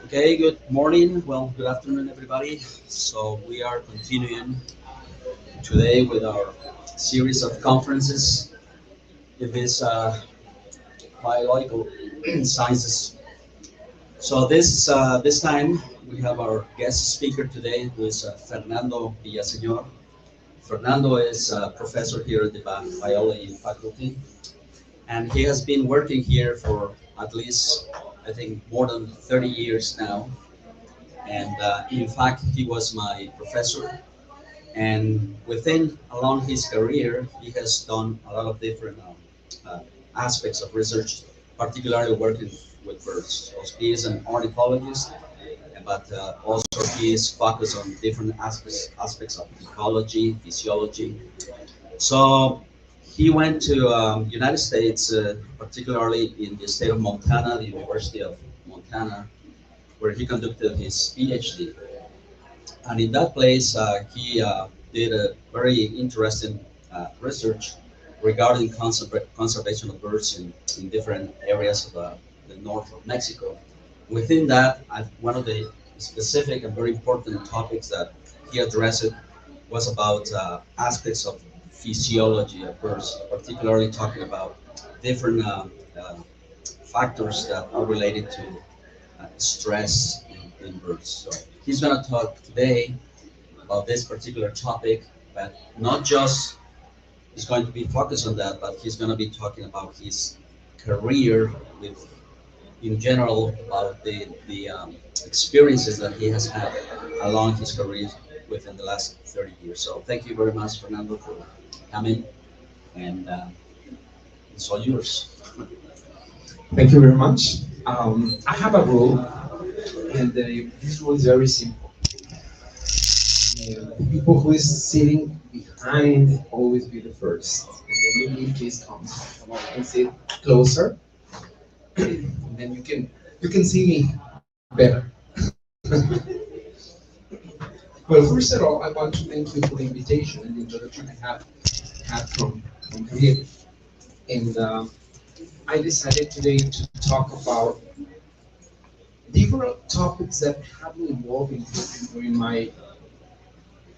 Okay, good morning. Well, good afternoon, everybody. So, we are continuing today with our series of conferences in this biological sciences. So, this time we have our guest speaker today, who is Fernando Villaseñor. Fernando is a professor here at the biology faculty, and he has been working here for at least, I think, more than 30 years now. And in fact, he was my professor. And within along his career, he has done a lot of different aspects of research, particularly working with birds. So he is an ornithologist, but also he is focused on different aspects of ecology, physiology. So he went to United States, particularly in the state of Montana, the University of Montana, where he conducted his PhD. And in that place, he did a very interesting research regarding conservation of birds in different areas of the north of Mexico. Within that, one of the specific and very important topics that he addressed was about aspects of physiology of birds, particularly talking about different factors that are related to stress in birds. So he's going to talk today about this particular topic, but not just is going to be focused on that, but he's going to be talking about his career with, in general, about the experiences that he has had along his career within the last 30 years. So thank you very much, Fernando, for coming, and it's all yours. Thank you very much. I have a rule, and this rule is very simple. The people who is sitting behind always be the first. And then you please come on, you can sit closer, and then you can see me better. Well, first of all, I want to thank you for the invitation and the introduction I have had from here. And I decided today to talk about different topics that have been involved during my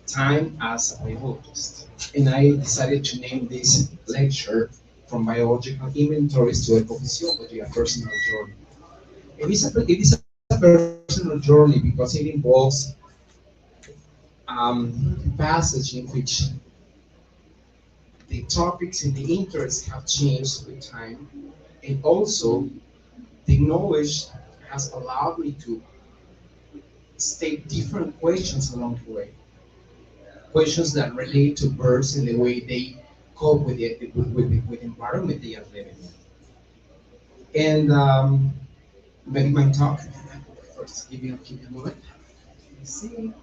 time as a biologist. And I decided to name this lecture From Biological Inventories to Ecophysiology, a personal journey. It is a personal journey because it involves passage in which the topics and the interests have changed with time, and also the knowledge has allowed me to state different questions along the way. Questions that relate to birds and the way they cope with the environment they are living in. And very my talk. First, give me a moment. Let's see.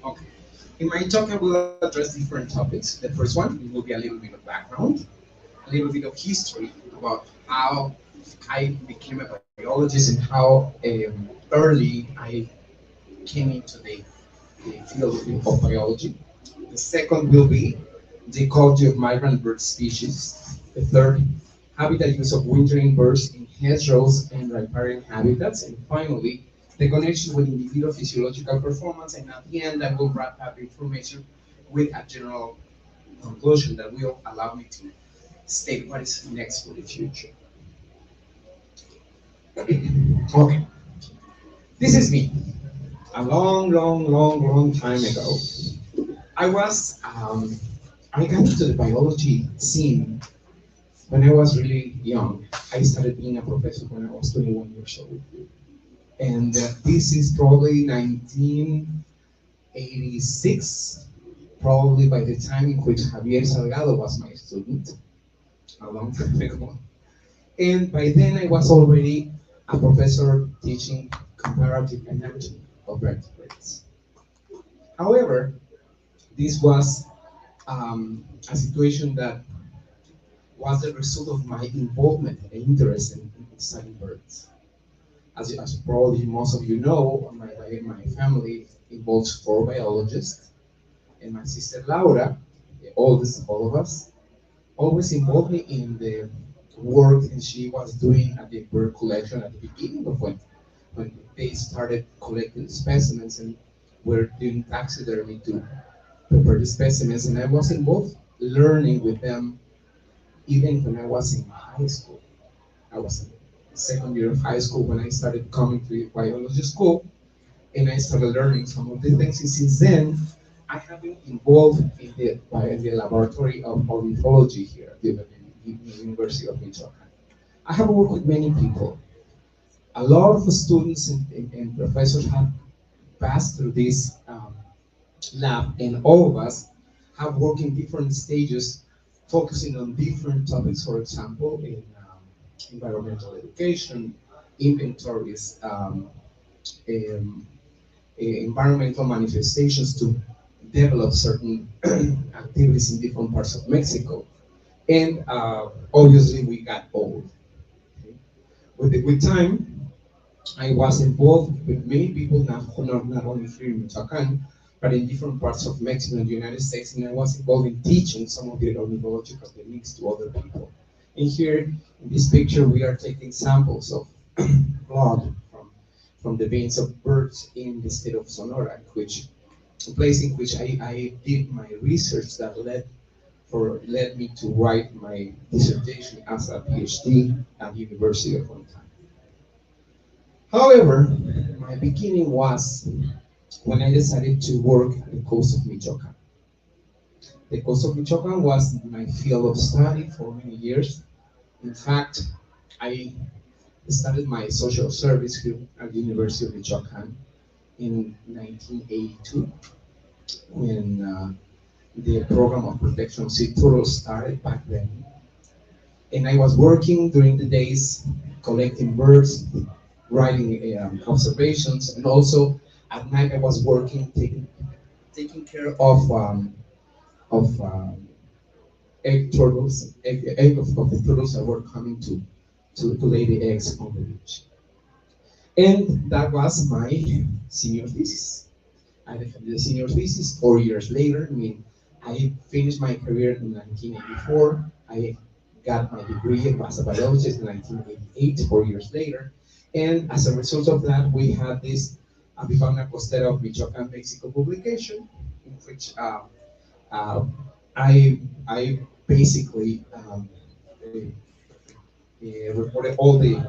Okay. In my talk, I will address different topics. The first one will be a little bit of background, a little bit of history about how I became a biologist and how early I came into the field of biology. The second will be the ecology of migrant bird species. The third, habitat use of wintering birds in hedgerows and riparian habitats. And finally, the connection with individual physiological performance. And at the end, I will wrap up information with a general conclusion that will allow me to state what is next for the future. Okay, this is me. A long, long, long, long time ago, I was I got into the biology scene when I was really young. I started being a professor when I was 21 years old, and this is probably 1986. Probably by the time in which Javier Salgado was my student, a long time ago. And by then I was already a professor teaching comparative anatomy of vertebrates. However, this was a situation that was the result of my involvement and interest in studying birds. As probably most of you know, my family involves four biologists, and my sister Laura, the oldest of all of us, always involved me in the work that she was doing at the bird collection at the beginning of when they started collecting specimens and were doing taxidermy to prepare the specimens. And I was involved learning with them even when I was in high school. I was in the second year of high school when I started coming to the biology school, and I started learning some of the things. And since then, I have been involved in the laboratory of ornithology here at the University of Michoacan. I have worked with many people. A lot of students and professors have passed through this lab, and all of us have worked in different stages, focusing on different topics. For example, in environmental education, inventories, um, environmental manifestations to develop certain activities in different parts of Mexico. And obviously, we got old. Okay? With time, I was involved with many people, not only here in Michoacan, but in different parts of Mexico and the United States, and I was involved in teaching some of the ornithological techniques to other people. And here, in this picture, we are taking samples of blood from the veins of birds in the state of Sonora, which a place in which I did my research that led me to write my dissertation as a PhD at the University of Montana. However, my beginning was when I decided to work at the coast of Michoacan. The coast of Michoacan was my field of study for many years. In fact, I started my social service here at the University of Michoacan in 1982 when the program of protection of sea turtles started back then. And I was working during the days collecting birds, writing observations, and also at night I was working taking care of egg turtles, egg of the turtles that were coming to lay the eggs on the beach. And that was my senior thesis. I defended the senior thesis 4 years later. I mean, I finished my career in 1984. I got my degree as a biologist in 1988, 4 years later. And as a result of that, we had this Avifauna Costera of Michoacan, Mexico publication, in which uh, I basically reported all the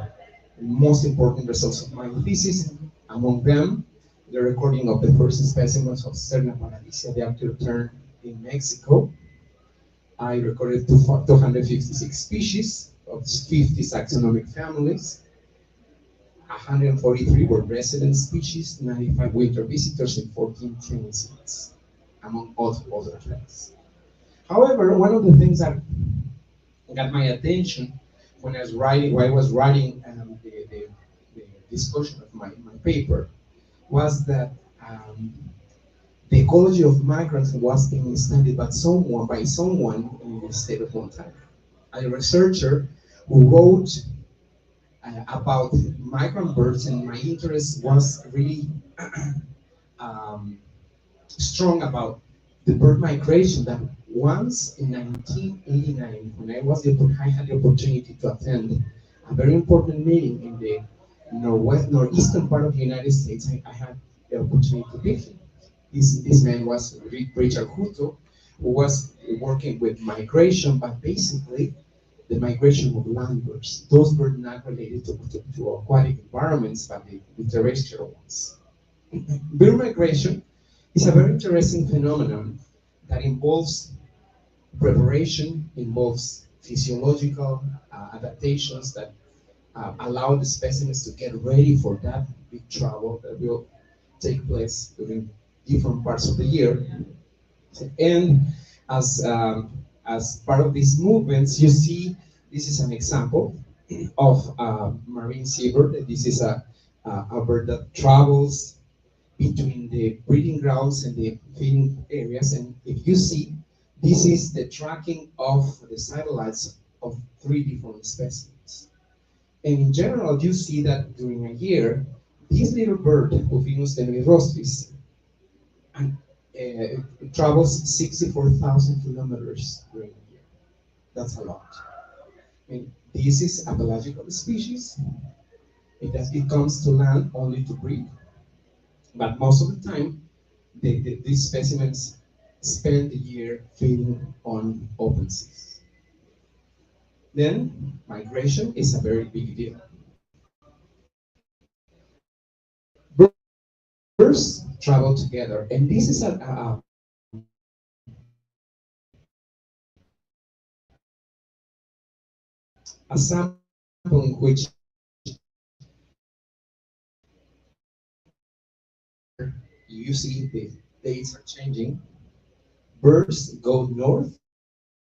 most important results of my thesis. Among them, the recording of the first specimens of Serna paradisia, the actual tern in Mexico. I recorded 256 species of 50 taxonomic families. 143 were resident species, 95 winter visitors, and 14 transients, among other things. However, one of the things that got my attention when I was writing the discussion of my paper was that the ecology of migrants was being studied by someone in the state of Montana, a researcher who wrote about migrant birds, and my interest was really um, strong about the bird migration. That once in 1989, when I had the opportunity to attend a very important meeting in the northeastern part of the United States, I had the opportunity to meet him. This man was Richard Hutto, who was working with migration, but basically the migration of land birds, those birds not related to aquatic environments, but the terrestrial ones. Bird migration is a very interesting phenomenon that involves preparation, involves physiological adaptations that allow the specimens to get ready for that big travel that will take place during different parts of the year. And as part of these movements, you see, this is an example of marine seabird. This is a bird that travels between the breeding grounds and the feeding areas. And if you see, this is the tracking of the satellites of 3 different specimens. And in general, you see that during a year, this little bird, Ophinus tenuirostris, and it travels 64,000 kilometers during the year. That's a lot. I mean, this is a biological species. It comes to land only to breed, but most of the time, these specimens spend the year feeding on open seas. Then, migration is a very big deal. Birds travel together, and this is a sample in which you see the dates are changing. Birds go north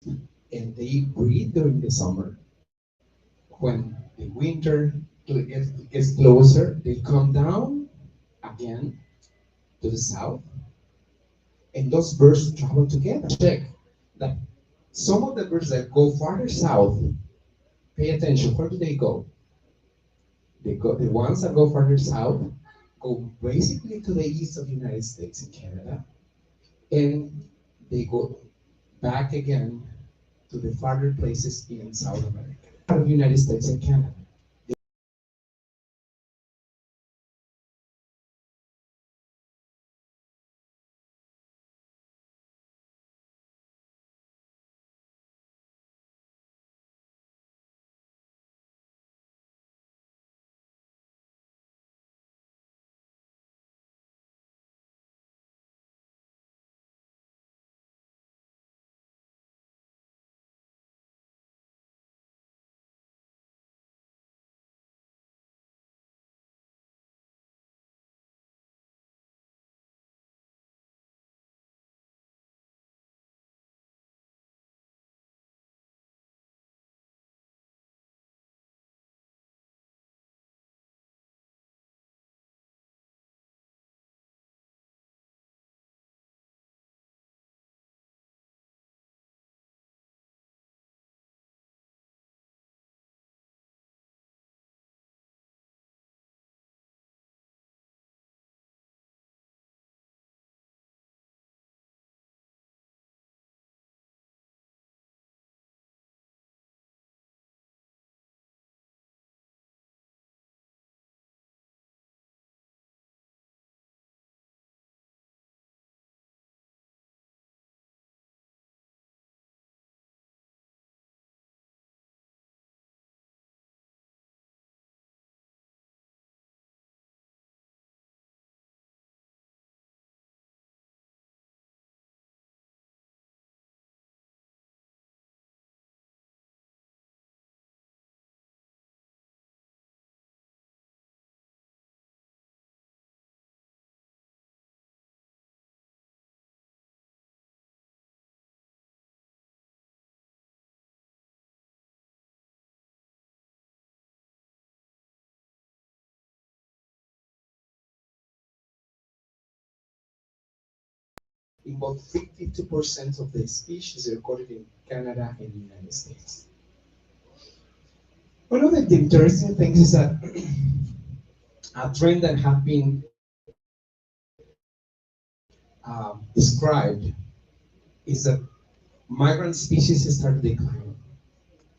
and they breed during the summer. When the winter gets closer, they come down again to the south, and those birds travel together. Check that some of the birds that go farther south, pay attention, where do they go? They go, the ones that go farther south go basically to the east of the United States and Canada, and they go back again to the farther places in South America, out of the United States and Canada. In about 52% of the species recorded in Canada and the United States. One of the interesting things is that a trend that has been described is that migrant species start declining.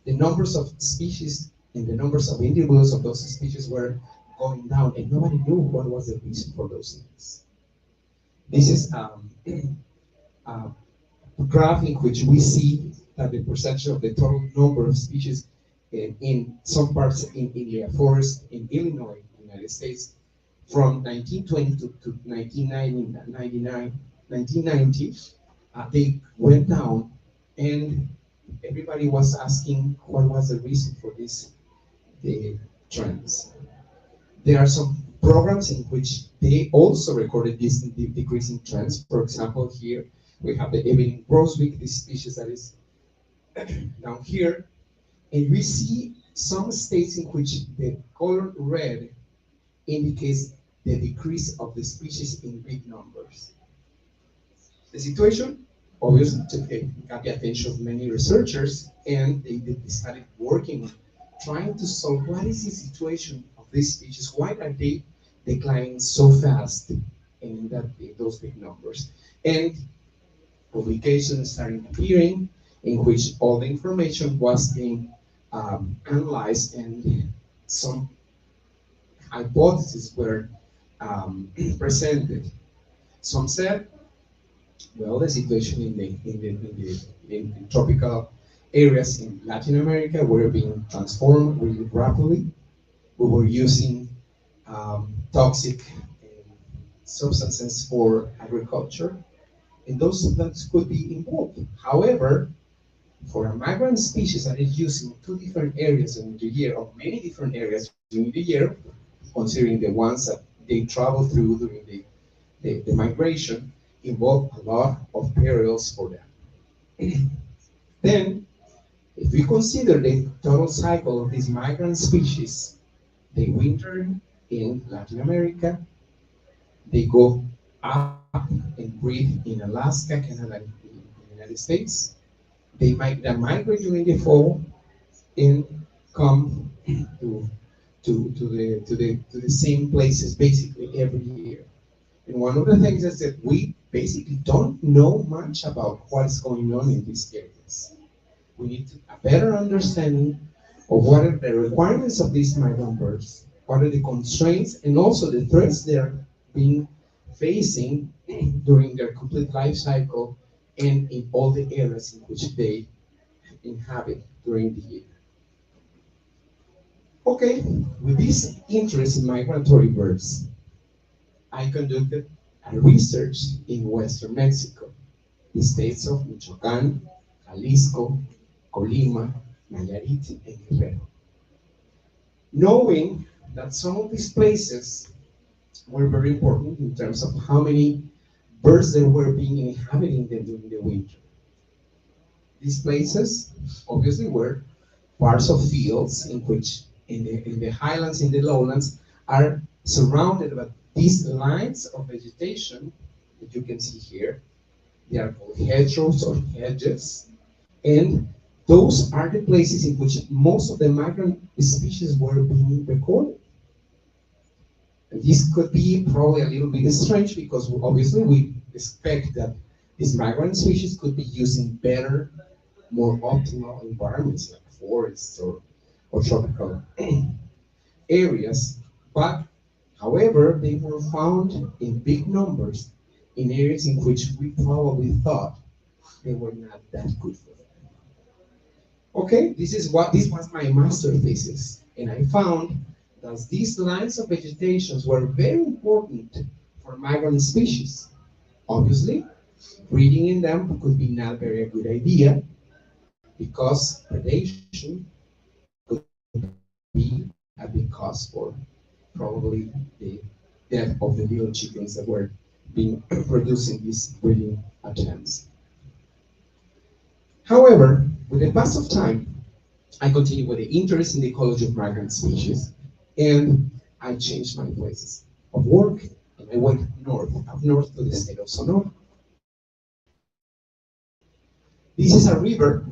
The numbers of species and the numbers of individuals of those species were going down, and nobody knew what was the reason for those things. This is a graph in which we see that the percentage of the total number of species in some parts in the forest in Illinois, United States, from 1920 to 1990, they went down, and everybody was asking what was the reason for the trends. There are some programs in which they also recorded these decreasing trends. For example, here we have the evening grosbeak, this species that is down here, and we see some states in which the color red indicates the decrease of the species in big numbers. The situation obviously got the attention of many researchers, and they started working on trying to solve what is the situation of these species, why are they declining so fast. and in those big numbers. And publications started appearing in which all the information was being analyzed, and some hypotheses were presented. Some said, well, the situation in the tropical areas in Latin America were being transformed really rapidly. We were using toxic substances for agriculture, and those substances could be involved. However, for a migrant species that is used in two different areas during the year, or many different areas during the year, considering the ones that they travel through during the migration, involve a lot of perils for them. Then, if we consider the total cycle of these migrant species, they winter in Latin America, they go up and breed in Alaska, Canada, and the United States. They migrate during the fall and come to, to the same places basically every year. And one of the things is that we basically don't know much about what's going on in these areas. We need a better understanding of what are the requirements of these migrant birds, what are the constraints, and also the threats they're being facing during their complete life cycle and in all the areas in which they inhabit during the year. Okay, with this interest in migratory birds, I conducted a research in Western Mexico, the states of Michoacán, Jalisco, Colima, Nayarit, and Guerrero. Knowing that some of these places were very important in terms of how many birds there were being inhabiting them during the winter. These places obviously were parts of fields in which in the highlands, in the lowlands, are surrounded by these lines of vegetation that you can see here. They are called hedgerows or hedges, and those are the places in which most of the migrant species were being recorded. And this could be probably a little bit strange because obviously we expect that these migrant species could be using better, more optimal environments like forests or tropical areas. But however, they were found in big numbers in areas in which we probably thought they were not that good for them. Okay, this was my master thesis, and I found that these lines of vegetations were very important for migrant species. Obviously, breeding in them could be not very a good idea because predation could be a big cause for probably the death of the little chickens that were being producing these breeding attempts. However, with the pass of time, I continued with the interest in the ecology of migrant species, and I changed my places of work, and I went up north to the state of Sonora. This is a river,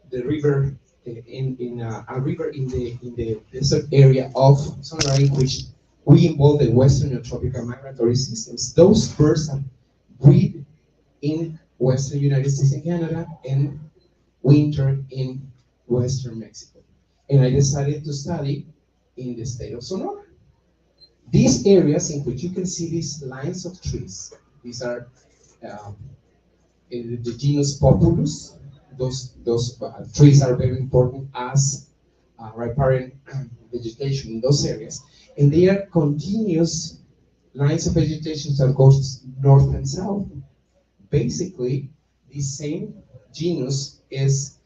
the river a river in the desert area of Sonora, in which we involve the western and tropical migratory systems. Those birds that breed in western United States and Canada and winter in western Mexico. And I decided to study in the state of Sonora. These areas in which you can see these lines of trees, these are in the genus Populus. Those trees are very important as riparian vegetation in those areas, and they are continuous lines of vegetation that goes north and south. Basically, this same genus is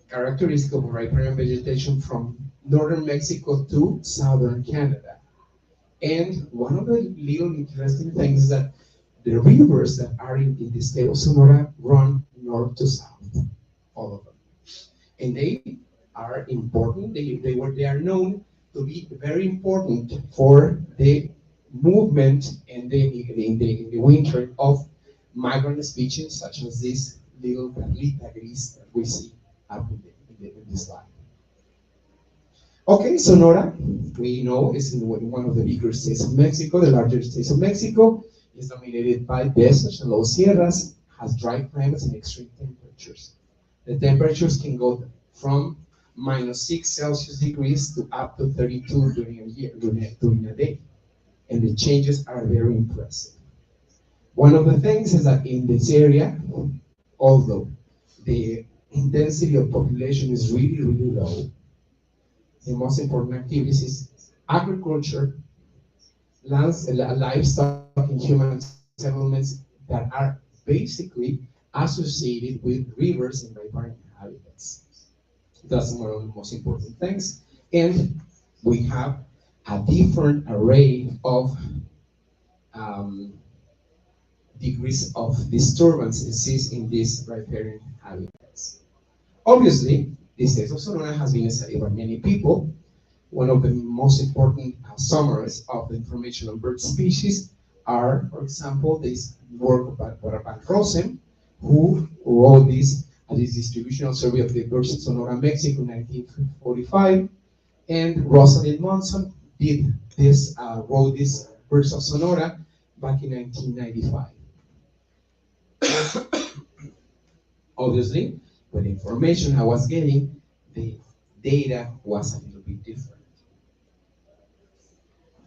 characteristic of riparian vegetation from northern Mexico to southern Canada. And one of the little interesting things is that the rivers that are in the state of Sonora run north to south, all of them. And they are important, they are known to be very important for the movement and in the winter of migrant species such as this little Carlita gris that we see up in the slide. Okay, Sonora, we know is in one of the bigger states of Mexico, the largest states of Mexico, is dominated by deserts and low sierras, has dry climates and extreme temperatures. The temperatures can go from -6 degrees Celsius to up to 32 during a year, during a day. And the changes are very impressive. One of the things is that in this area, although the intensity of population is really, really low, the most important activities is agriculture, livestock, and human settlements that are basically associated with rivers and riparian habitats. That's one of the most important things. And we have a different array of um, degrees of disturbance exist in these riparian habitats. Obviously, the state of Sonora has been studied by many people. One of the most important summaries of the information on bird species are, for example, this work by Van Rosen, who wrote this distributional survey of the birds of Sonora, Mexico in 1945, and Rosalind Monson wrote this birds of Sonora back in 1995. Obviously, with the information I was getting, the data was a little bit different.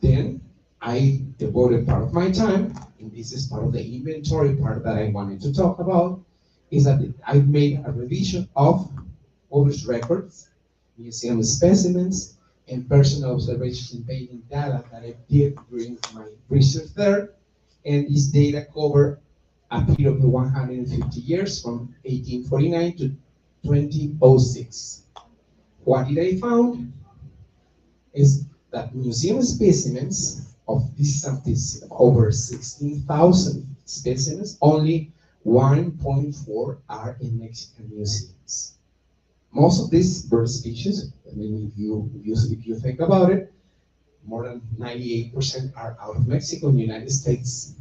Then I devoted part of my time, and this is part of the inventory part that I wanted to talk about, is that I made a revision of published records, museum specimens, and personal observations and painting data that I did during my research there. And this data cover a period of 150 years from 1849 to 2006. What did I found is that museum specimens of this over 16,000 specimens, only 1.4 are in Mexican museums. Most of these bird species, I mean, if you think about it, more than 98% are out of Mexico, in the United States,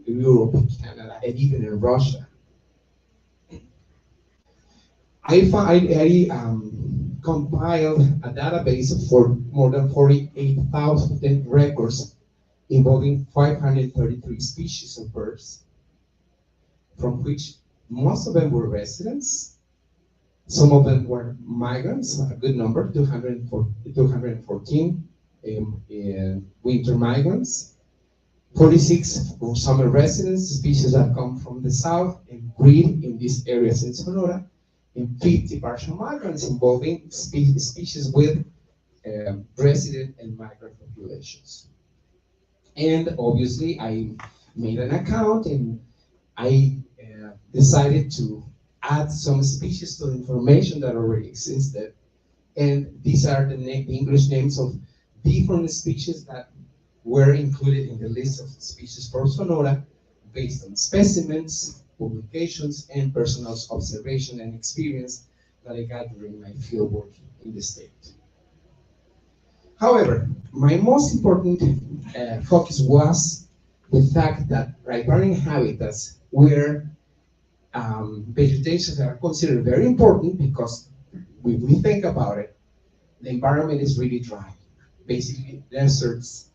Europe, Canada, and even in Russia. I compiled a database for more than 48,000 records involving 533 species of birds, from which most of them were residents. Some of them were migrants, a good number, 214 winter migrants, 46 summer residents, species that come from the south and breed in these areas in Sonora, and 50 partial migrants involving species with resident and migrant populations. And obviously, I made an account and I decided to add some species to the information that already existed. And these are the English names of different species that were included in the list of species for Sonora based on specimens, publications, and personal observation and experience that I got during my field work in the state. However, my most important focus was the fact that riparian habitats were vegetations that are considered very important because when we think about it, the environment is really dry, basically deserts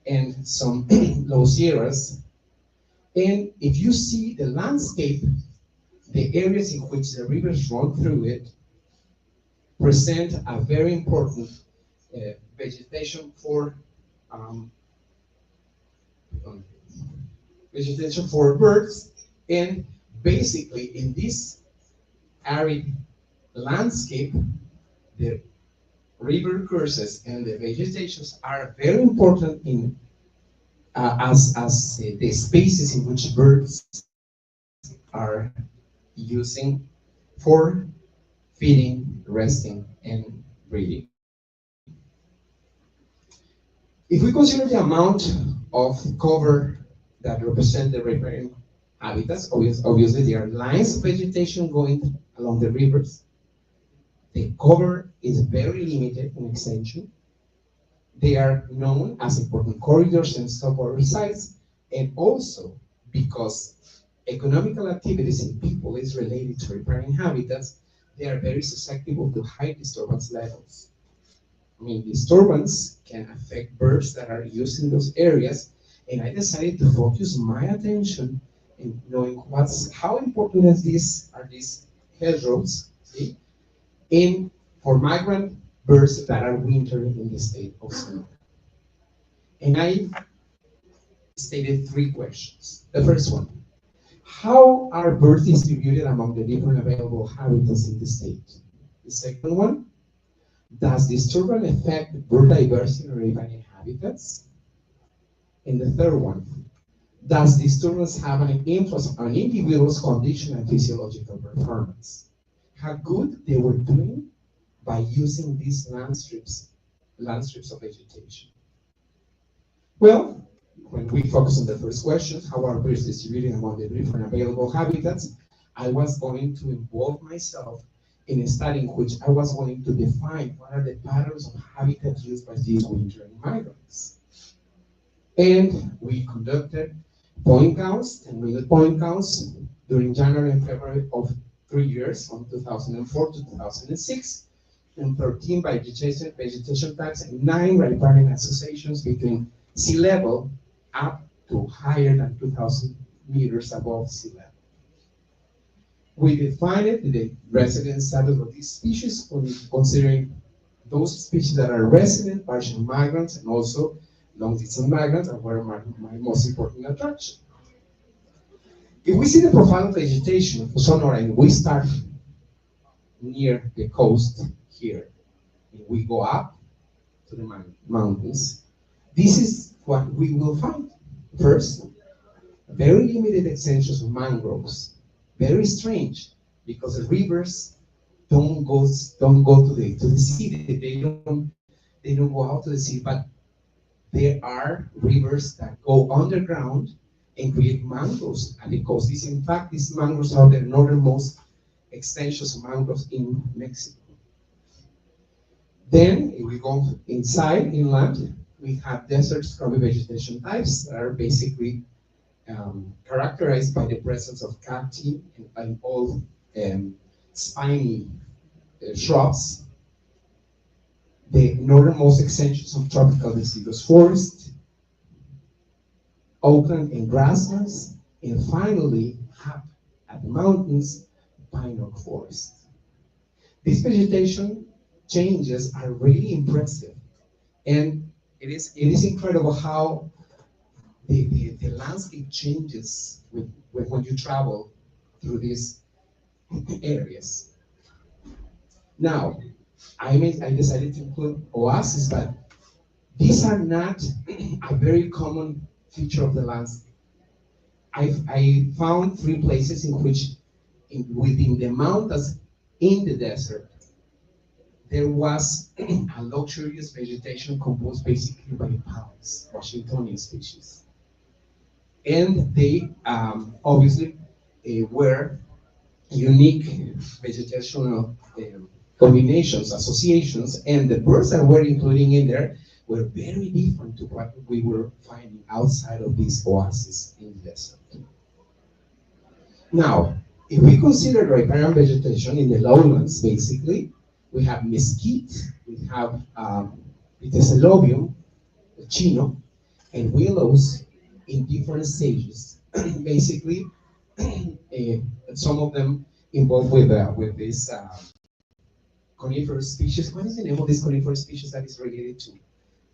and some low sierras. And if you see the landscape, the areas in which the rivers run through it present a very important vegetation for um, birds. And basically, in this arid landscape, the river courses and the vegetations are very important in as the spaces in which birds are using for feeding, resting, and breeding. If we consider the amount of cover that represent the riparian habitats, obviously there are lines of vegetation going along the rivers. The cover is very limited in extension. They are known as important corridors and stopover sites, and also because economical activities in people is related to riparian habitats, they are very susceptible to high disturbance levels. I mean, disturbance can affect birds that are used in those areas, and I decided to focus my attention in knowing how important is this are these hedgerows, see, in for migrant birds that are wintering in the state of Sonora. And I stated three questions. The first one, how are birds distributed among the different available habitats in the state? The second one, does disturbance affect bird diversity in urban habitats? And the third one, does disturbance have an influence on individuals' condition and physiological performance? How good they were doing by using these land strips of vegetation. Well, when we focus on the first question, how are birds distributed among the different available habitats, I was going to involve myself in a study in which I was going to define what are the patterns of habitat used by these wintering migrants. And we conducted point counts, 10-minute point counts, during January and February of 3 years, from 2004 to 2006, and 13 vegetation types, and 9 riparian associations between sea level up to higher than 2,000 meters above sea level. We defined the resident status of these species, considering those species that are resident, partial migrants, and also long-distance migrants, and were my most important attraction. If we see the profile of vegetation for Sonora, and we start near the coast here, and we go up to the mountains, this is what we will find. First, very limited extensions of mangroves. Very strange, because the rivers don't go to the sea. They don't go out to the sea, but there are rivers that go underground and create mangroves at the coast. In fact, these mangroves are the northernmost extensions of mangroves in Mexico. Then, if we go inside, inland, we have desert scrubby vegetation types that are basically characterized by the presence of cacti and all spiny shrubs. The northernmost extensions of tropical deciduous forest, oakland and grasslands, and finally, up at the mountains, pine oak forest. These vegetation changes are really impressive, and it is incredible how the landscape changes when you travel through these areas. Now, I decided to include oases, but these are not a very common feature of the landscape. I found 3 places in which, within the mountains, in the desert, there was a luxurious vegetation composed basically by palms, Washingtonian species. And they obviously were unique vegetational combinations, associations, and the birds that were including in there were very different to what we were finding outside of these oases in the desert. Now, if we consider riparian vegetation in the lowlands, basically, we have mesquite, we have Viteselobium, chino, and willows in different stages. Basically, some of them involved with this coniferous species. What is the name of this coniferous species that is related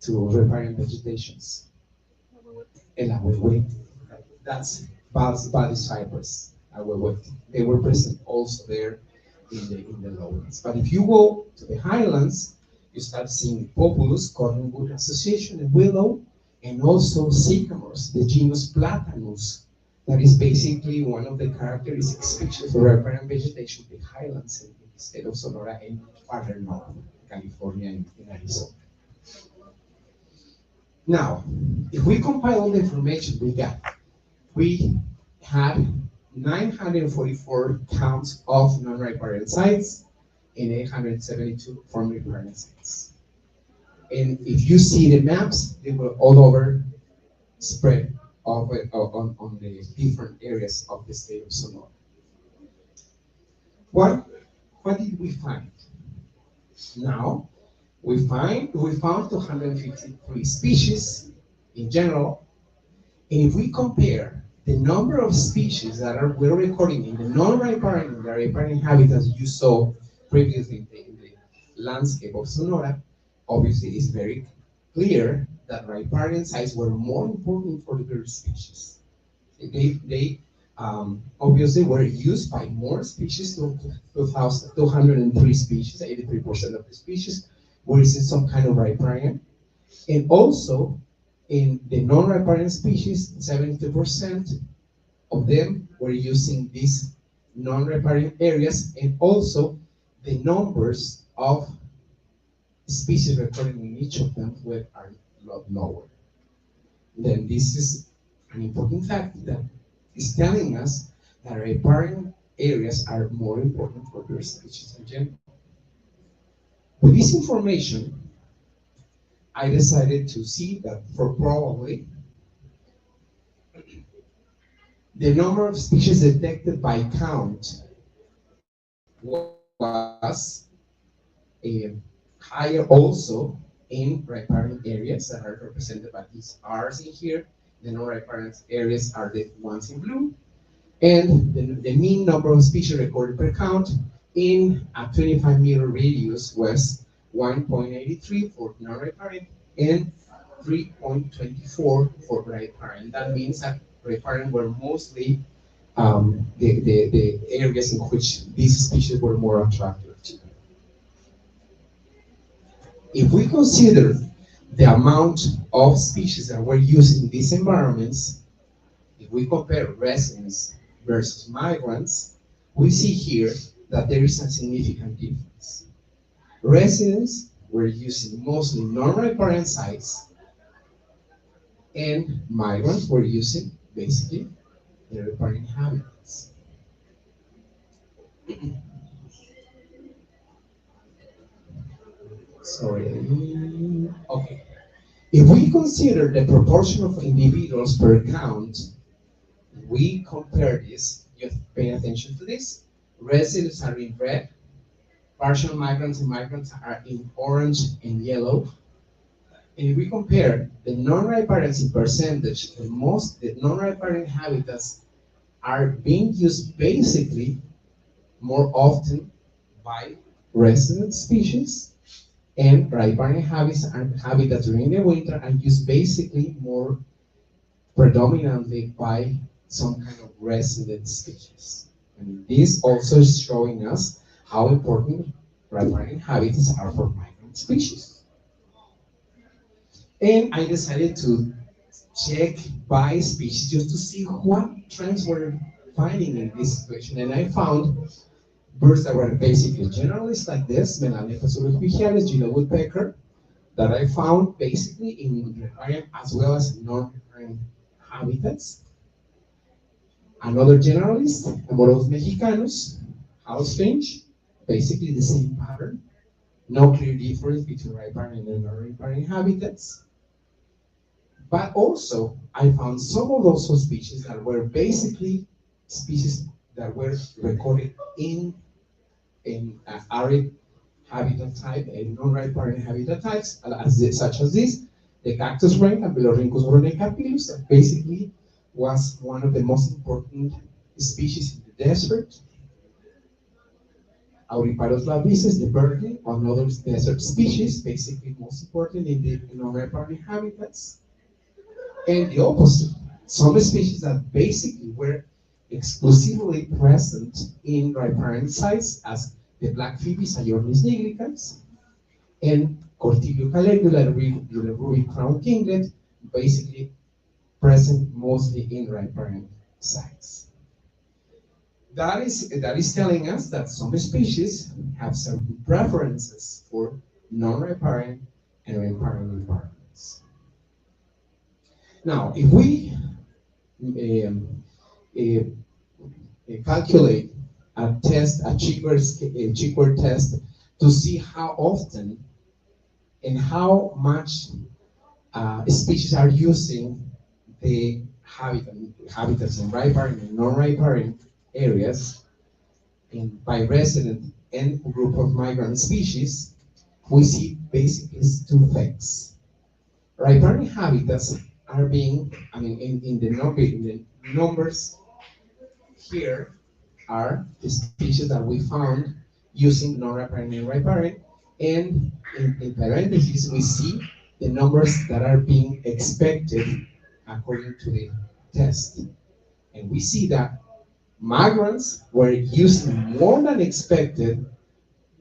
to riparian vegetations? El ahuehuete. That's body cypress. Ahuehuete. They were present also there in the lowlands. But if you go to the highlands, you start seeing populus, cottonwood association, and willow, and also sycamores, the genus Platanus. That is basically one of the characteristic species of riparian vegetation in the highlands in the state of Sonora and farther north, California and Arizona. Now, if we compile all the information we had 944 counts of non-riparian sites and 872 form riparian sites. And if you see the maps, they were all over spread on the different areas of the state of Sonora. What did we find? Now, We found 253 species in general, and if we compare the number of species that we're recording in the non-riparian and the riparian habitats you saw previously in the landscape of Sonora, obviously it's very clear that riparian sites were more important for the bird species. They obviously were used by more species, 203 species, 83% of the species were using some kind of riparian. And also, in the non-riparian species, 72% of them were using these non-riparian areas, and also the numbers of species recorded in each of them are a lot lower. Then this is an important fact that is telling us that riparian areas are more important for bird species in general. With this information, I decided to see that for probably the number of species detected by count was higher also in riparian areas that are represented by these R's in here. The non-riparian areas are the ones in blue. And the mean number of species recorded per count in a 25-meter radius was 1.83 for non-riparian and 3.24 for riparian. That means that riparian were mostly the areas in which these species were more attractive to. If we consider the amount of species that were used in these environments, if we compare residents versus migrants, we see here that there is a significant difference. Residents were using mostly non-riparian sites, and migrants were using basically the riparian habitats. Sorry. Okay. If we consider the proportion of individuals per count, we compare this, just pay attention to this. Residents are in red, partial migrants and migrants are in orange and yellow. And if we compare the non-riparians in percentage, the non-riparian habitats are being used basically more often by resident species, and riparian habitats during the winter are used basically more predominantly by some kind of resident species. And this also is showing us how important riparian habitats are for migrant species. And I decided to check by species just to see what trends we're finding in this situation. And I found birds that were basically generalists like this, Melanepus uruguayalis, Gila woodpecker, that I found basically in riparian as well as non-riparian habitats. Another generalist, Amoros mexicanus, house finch, basically the same pattern. No clear difference between riparian and non-riparian habitats. But also, I found some of those species that were basically species that were recorded in arid habitat type and non-riparian habitat types, such as this, the cactus wren, Ampelorhynchus bronecarpillus, that basically was one of the most important species in the desert. Auriparus labices, the birdling, another desert species, basically most important in the non-riparian habitats. And the opposite, some species that basically were exclusively present in riparian sites, as the black phoebes, Ayornis niglicans, and Cortilio caligula, the ruby crown kinglet, basically present mostly in riparian sites. That is telling us that some species have certain preferences for non-riparian and riparian environments. Now, if we calculate a test, a Chigwell test, to see how often and how much species are using the habitats in riparian and non-riparian areas, and by resident and group of migrant species, we see basically two things. Riparian habitats are being, in the numbers here are the species that we found using non-riparian and riparian, and in parentheses we see the numbers that are being expected according to the test. And we see that migrants were using more than expected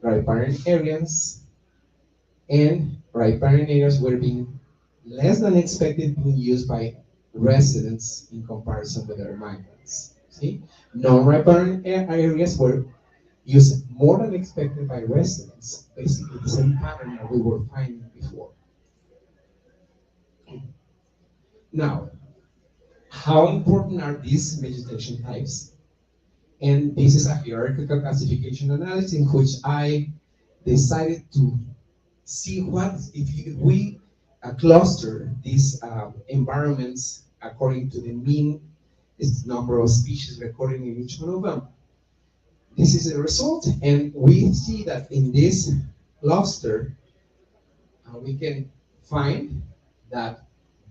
riparian areas, and riparian areas were being less than expected being used by residents in comparison with their migrants. See? Non-riparian areas were used more than expected by residents, basically the same pattern that we were finding before. Now, how important are these vegetation types? And this is a hierarchical classification analysis in which I decided to see what if we cluster these environments according to the mean number of species recorded in each one of them. This is the result, and we see that in this cluster, we can find that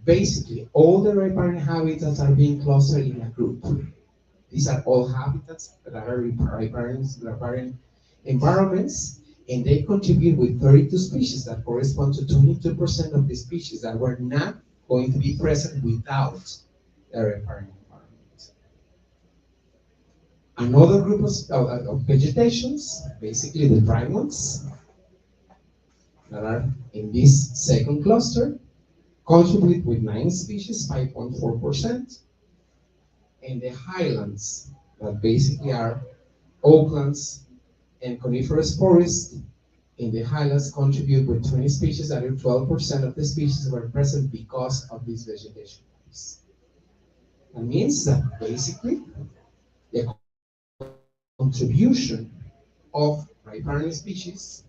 basically all the riparian habitats are being clustered in a group. These are all habitats that are riparian environments, and they contribute with 32 species that correspond to 22% of the species that were not going to be present without the riparian environment. Another group of vegetations, basically the dry ones, that are in this second cluster, contribute with 9 species, 5.4%, and the highlands, that basically are oaklands and coniferous forests in the highlands, contribute with 20 species, that are 12% of the species were present because of these vegetation types. That means that basically the contribution of riparian species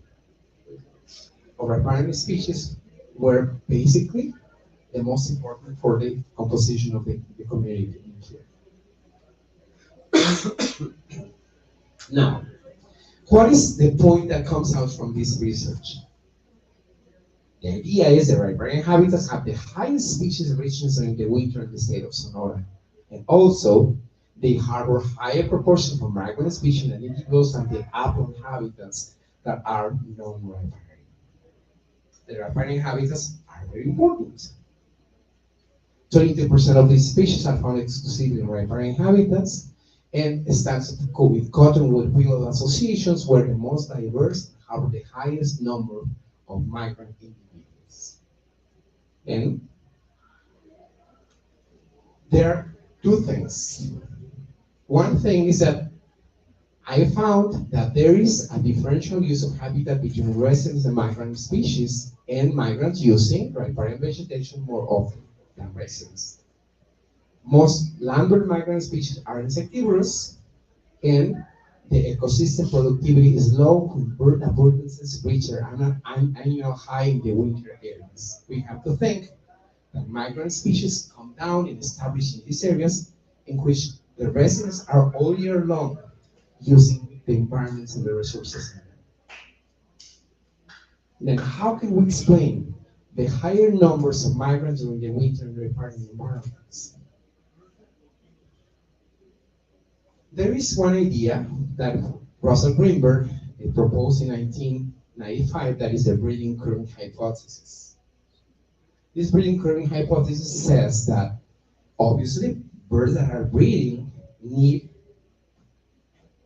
were basically the most important for the composition of the community in here. Now, what is the point that comes out from this research? The idea is that riparian habitats have the highest species richness during the winter in the state of Sonora. And also, they harbor higher proportion of migrant species and individuals than the upland habitats that are non-riparian. The riparian habitats are very important. 22% of these species are found exclusively in riparian habitats, and stands with cottonwood willow associations were the most diverse and harbor the highest number of migrant individuals. And there are two things. One thing is that I found that there is a differential use of habitat between residents and migrant species, and migrants using riparian vegetation more often than residents. Most landward migrant species are insectivorous, and the ecosystem productivity is low when bird abundances reach an annual high in the winter areas. We have to think that migrant species come down and establish in these areas in which the residents are all year long using the environments and the resources. Then how can we explain the higher numbers of migrants during the winter in riparian environments? There is one idea that Russell Greenberg proposed in 1995, that is the breeding current hypothesis. This breeding current hypothesis says that obviously birds that are breeding need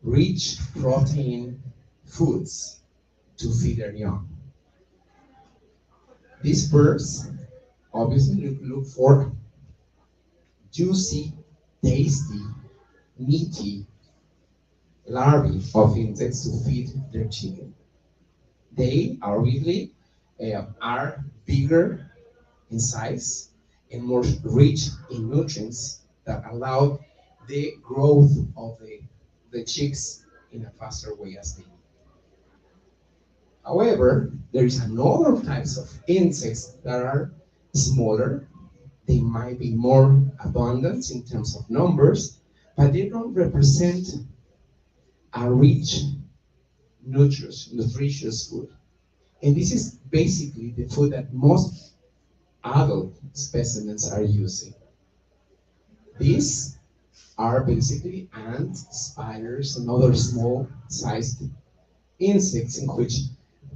rich protein foods to feed their young. These birds obviously look for juicy, tasty, meaty larvae of insects to feed their chicken. They obviously are bigger in size and more rich in nutrients that allow the growth of the chicks in a faster way as they need. However, there is another types of insects that are smaller. They might be more abundant in terms of numbers, but they don't represent a rich, nutritious food. And this is basically the food that most adult specimens are using. These are basically ants, spiders, and other small-sized insects in which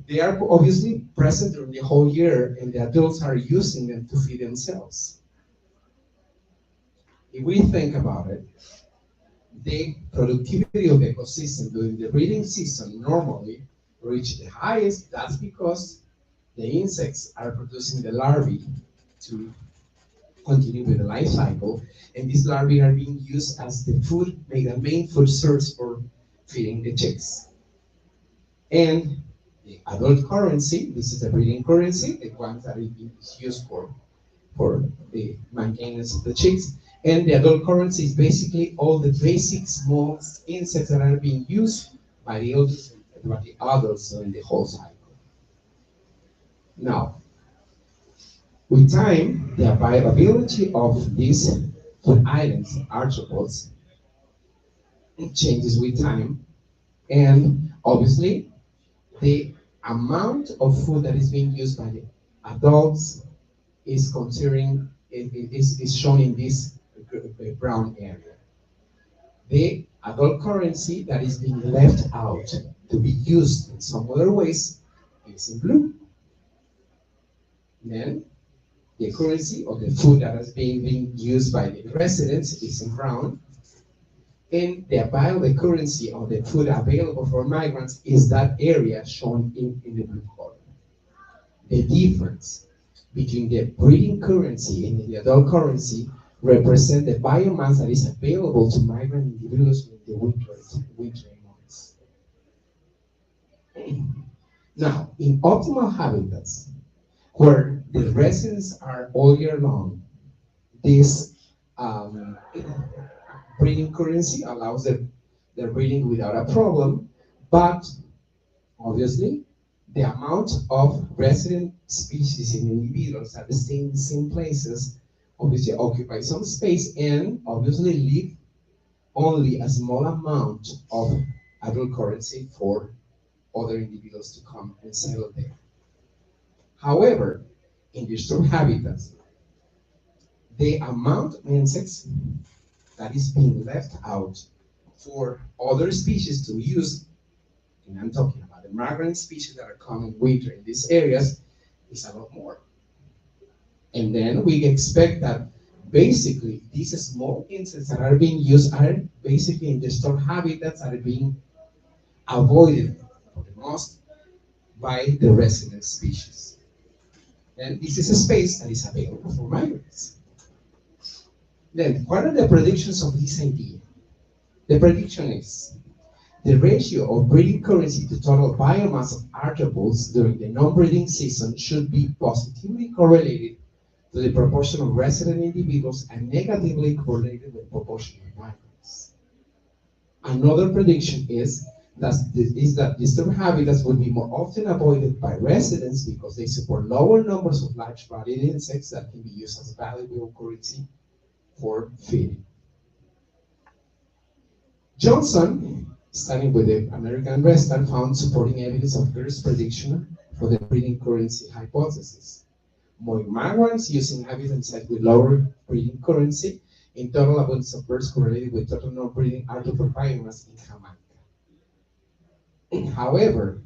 they are obviously present during the whole year, and the adults are using them to feed themselves. If we think about it, the productivity of the ecosystem during the breeding season normally reach the highest. That's because the insects are producing the larvae to continue with the life cycle, and these larvae are being used as the food, the main food source for feeding the chicks. And the adult currency, this is the breeding currency, the one that is used for the maintenance of the chicks. And the adult currency is basically all the basic small insects that are being used by the adults during the whole cycle. Now, with time, the availability of these food items, arthropods, changes with time, and obviously the amount of food that is being used by the adults is is shown in this brown area. The adult currency that is being left out to be used in some other ways is in blue. Then the currency of the food that is being used by the residents is in brown. And the currency of the food available for migrants is that area shown in the blue color. The difference between the breeding currency and the adult currency represent the biomass that is available to migrant individuals in the winter months. Now, in optimal habitats, where the residents are all year long, this breeding currency allows their breeding without a problem, but obviously the amount of resident species in individuals at the same places obviously occupy some space and obviously leave only a small amount of adult currency for other individuals to come and settle there. However, in disturbed habitats, the amount of insects that is being left out for other species to use, and I'm talking about the migrant species that are coming winter in these areas, is a lot more. And then we expect that basically these small insects that are being used are basically in disturbed habitats that are being avoided for the most by the resident species. And this is a space that is available for migrants. Then, what are the predictions of this idea? The prediction is the ratio of breeding currency to total biomass of arthropods during the non-breeding season should be positively correlated to the proportion of resident individuals and negatively correlated with the proportion of migrants. Another prediction is that disturbed habitats will be more often avoided by residents because they support lower numbers of large-bodied insects that can be used as valuable currency for feeding. Johnson, studying with the American Western, found supporting evidence of Kerr's prediction for the breeding currency hypothesis. More migrants using habitat sites with lower breeding currency, in total abundance of birds correlated with total non-breeding arthropod biomass in Jamaica. However,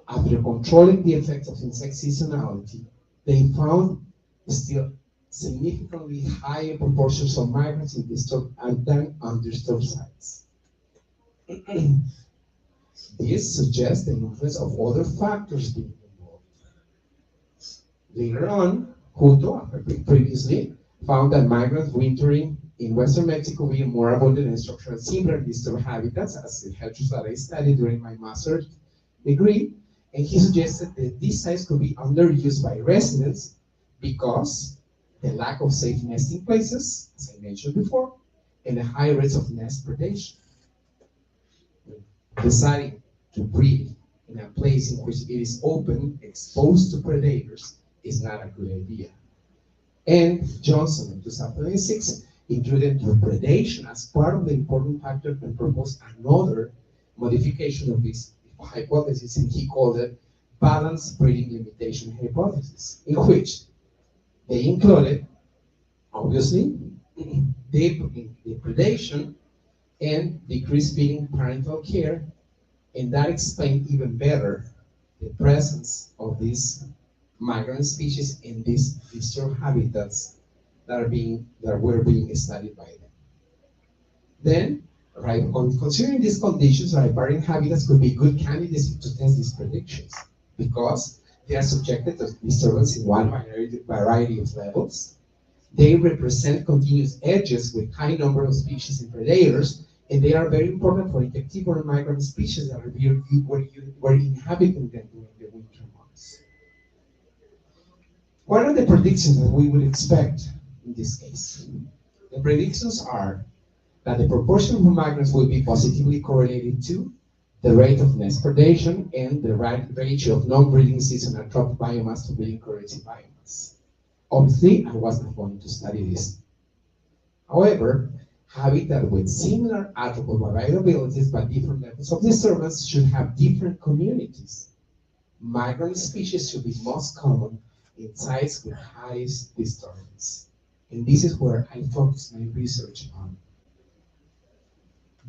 after controlling the effects of insect seasonality, they found still significantly higher proportions of migrants in disturbed than undisturbed sites. This suggests the influence of other factors being involved. Later on, Hutto, previously, found that migrants wintering in western Mexico being more abundant in structural similar disturbed habitats, as the hedgehogs that I studied during my master's degree, and he suggested that these sites could be underused by residents because the lack of safe nesting places, as I mentioned before, and the high rates of nest predation. Deciding to breed in a place in which it is open, exposed to predators, is not a good idea. And Johnson in 2006 included predation as part of the important factor and proposed another modification of this hypothesis, and he called it balanced breeding limitation hypothesis, in which they included, obviously, depredation and decreased feeding parental care, and that explained even better the presence of these migrant species in these disturbed habitats that were being studied by them. Then, right, on considering these conditions, riparian habitats could be good candidates to test these predictions because they are subjected to disturbance in wide variety of levels. They represent continuous edges with high number of species and predators, and they are very important for insectivorous migrant species that were inhabiting them during the winter months. What are the predictions that we would expect in this case? The predictions are that the proportion of migrants will be positively correlated to the rate of nest predation and the ratio of non-breeding seasonal crop biomass to breeding currency biomass. Obviously, I was not going to study this. However, habitat with similar attribute variabilities but different levels of disturbance should have different communities. Migrant species should be most common in sites with highest disturbance. And this is where I focus my research on.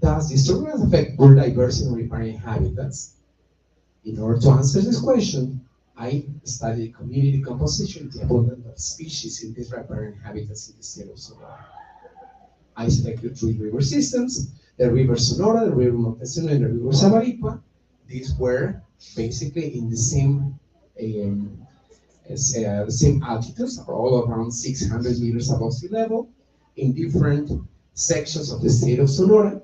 Does disturbance affect bird diversity in riparian habitats? In order to answer this question, I studied community composition, development of species in these riparian habitats in the state of Sonora. I selected 3 river systems, the river Sonora, the river Montesino, and the river Samaripa. These were basically in the same altitudes, all around 600 meters above sea level, in different sections of the state of Sonora,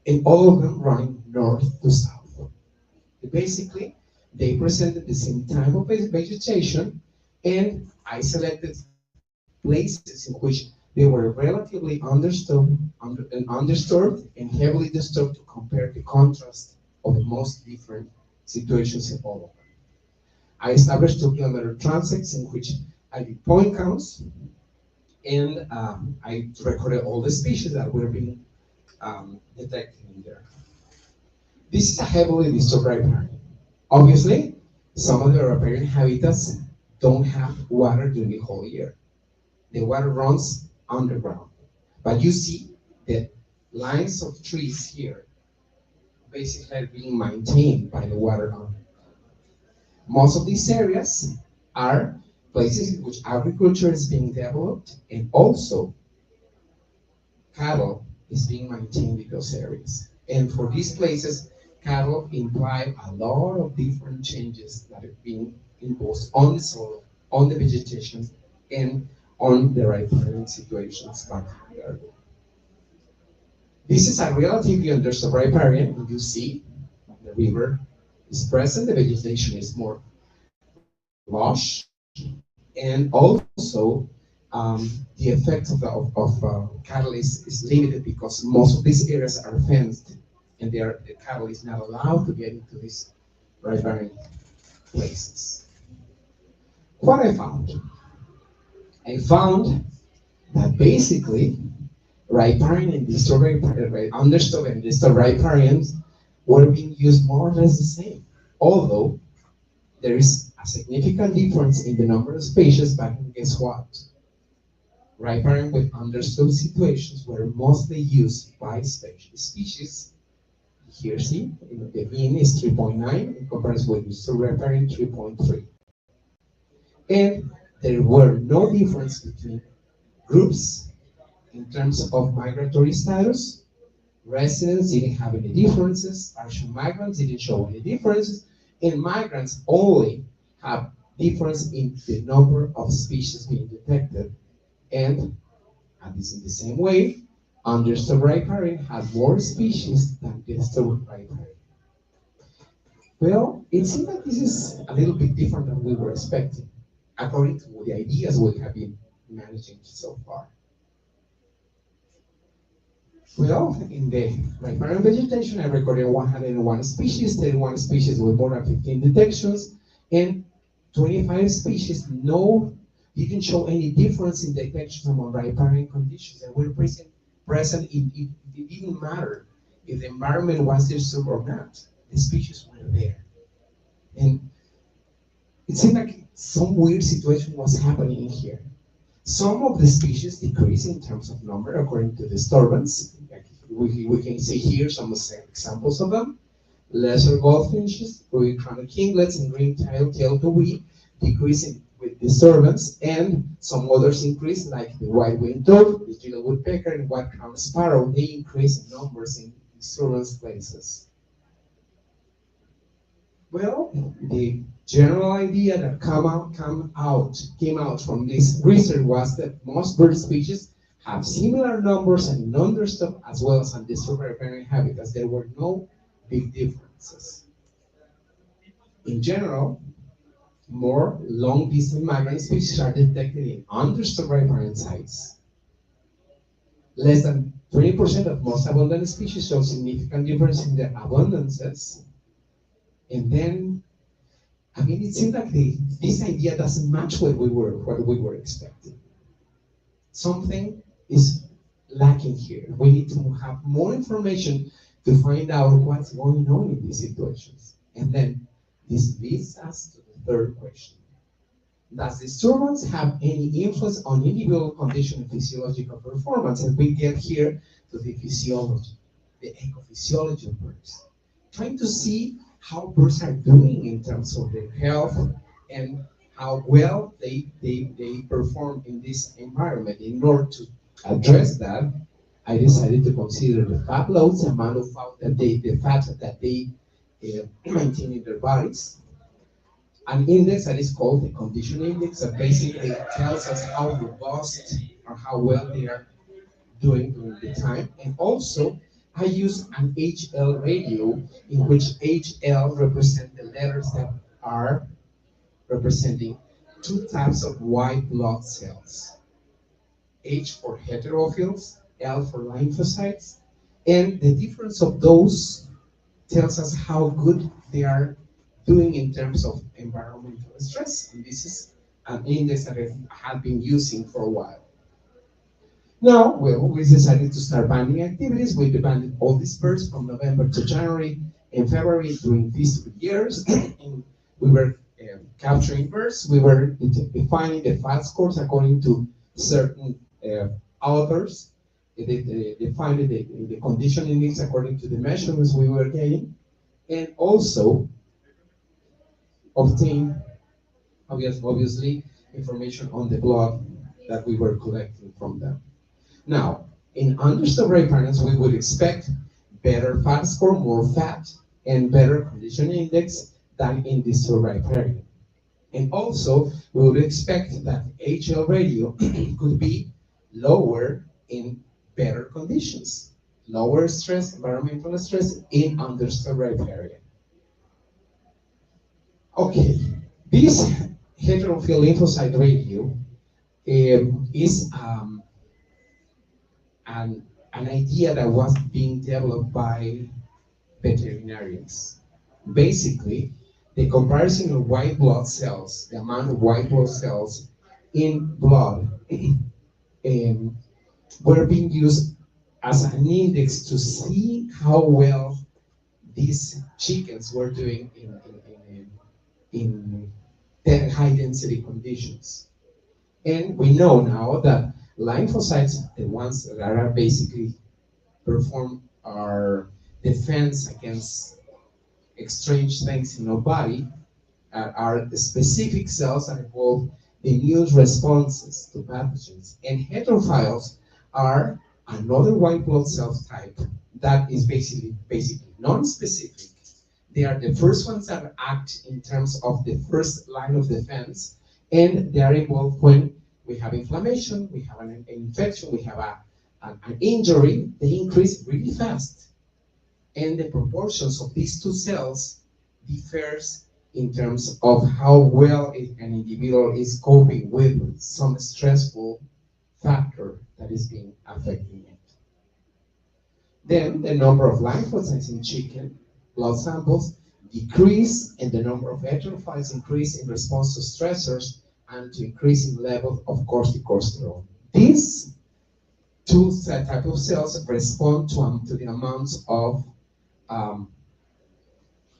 and all of them running north to south. Basically, they presented the same type of vegetation, and I selected places in which they were relatively undisturbed and heavily disturbed to compare the contrast of the most different situations in all of them. I established 2-kilometer transects in which I did point counts, and I recorded all the species that were being detected in there. This is a heavily disturbed riparian. Obviously, some of the riparian habitats don't have water during the whole year. The water runs underground. But you see the lines of trees here basically are being maintained by the water underground. Most of these areas are places in which agriculture is being developed, and also cattle is being maintained in those areas. And for these places, cattle imply a lot of different changes that are being imposed on the soil, on the vegetation, and on the riparian situations back there. This is a relatively underserved riparian. You see, the river is present, the vegetation is more lush, and also the effect of cattle is limited because most of these areas are fenced, and the cattle is not allowed to get into these riparian places. What I found? I found that basically riparian and understood and disturbed riparians were being used more or less the same, although there is a significant difference in the number of species, but guess what? Riparian with understood situations were mostly used by species. Here, see, the mean is 3.9 in comparison with disturbed riparian 3.3. And there were no difference between groups in terms of migratory status. Residents didn't have any differences, partial migrants didn't show any differences, and migrants only have difference in the number of species being detected. And this in the same way, understood riparian had more species than disturbed riparian. Well, it seems that this is a little bit different than we were expecting, according to the ideas we have been managing so far. Well, in the riparian vegetation, I recorded 101 species, 31 species with more than 15 detections, and 25 species didn't show any difference in detection among riparian conditions. They were present it didn't matter if the environment was disturbed or not. The species were there. And it seemed like some weird situation was happening here. Some of the species decrease in terms of number according to disturbance. Like we can see here some examples of them. Lesser goldfinches, green crowned kinglets, and green-tailed teal-to-wee decreasing with disturbance, and some others increase, like the white-winged dove, the yellow woodpecker, and white-crowned sparrow. They increase in numbers in disturbance places. Well, the general idea that came out from this research was that most bird species have similar numbers and non-disturbed as well as undisturbed riparian habitats. There were no big differences. In general, more long-distance migrant species are detected in undisturbed riparian sites. Less than 20% of most abundant species show significant difference in their abundances. And then, I mean, it seems like this idea doesn't match what we were expecting. Something is lacking here. We need to have more information to find out what's going on in these situations. And then this leads us to the third question. Does disturbance have any influence on individual condition and physiological performance? And we get here to the physiology, the ecophysiology of birds. Trying to see how birds are doing in terms of their health and how well they perform in this environment. In order to address that, I decided to consider the fat loads, the amount of fat that they maintain in their bodies. An index that is called the condition index that basically tells us how robust or how well they are doing during the time. And also, I use an HL radio in which HL represents the letters that are representing two types of white blood cells. H for heterophils, L for lymphocytes, and the difference of those tells us how good they are doing in terms of environmental stress. And this is an index that I have been using for a while. Now, well, we decided to start banding activities. We banded all these birds from November to January and February during these 2 years. And we were capturing birds. We were defining the fat scores according to certain authors. They defined the condition index according to the measurements we were getting, and also obtain, obviously, information on the blood that we were collecting from them. Now, in undisturbed riparians, we would expect better fat score, more fat, and better condition index than in disturbed riparian. And also, we would expect that HL radio could be lower in better conditions, lower stress, environmental stress in undisturbed riparian. Okay, this heterophil lymphocyte radio is an idea that was being developed by veterinarians. Basically, the comparison of white blood cells, the amount of white blood cells in blood, were being used as an index to see how well these chickens were doing in high density conditions. And we know now that lymphocytes, the ones that are basically perform our defense against strange things in our body, are the specific cells that involve immune responses to pathogens. And heterophiles are another white blood cell type that is basically non-specific. They are the first ones that act in terms of the first line of defense, and they are involved when we have inflammation, we have an infection, we have an injury. They increase really fast. And the proportions of these two cells differs in terms of how well an individual is coping with some stressful factor that is being affecting it. Then the number of lymphocytes in chicken blood samples decrease, and the number of heterophiles increase in response to stressors and to increasing levels of corticosterone. These two type of cells respond to the amounts of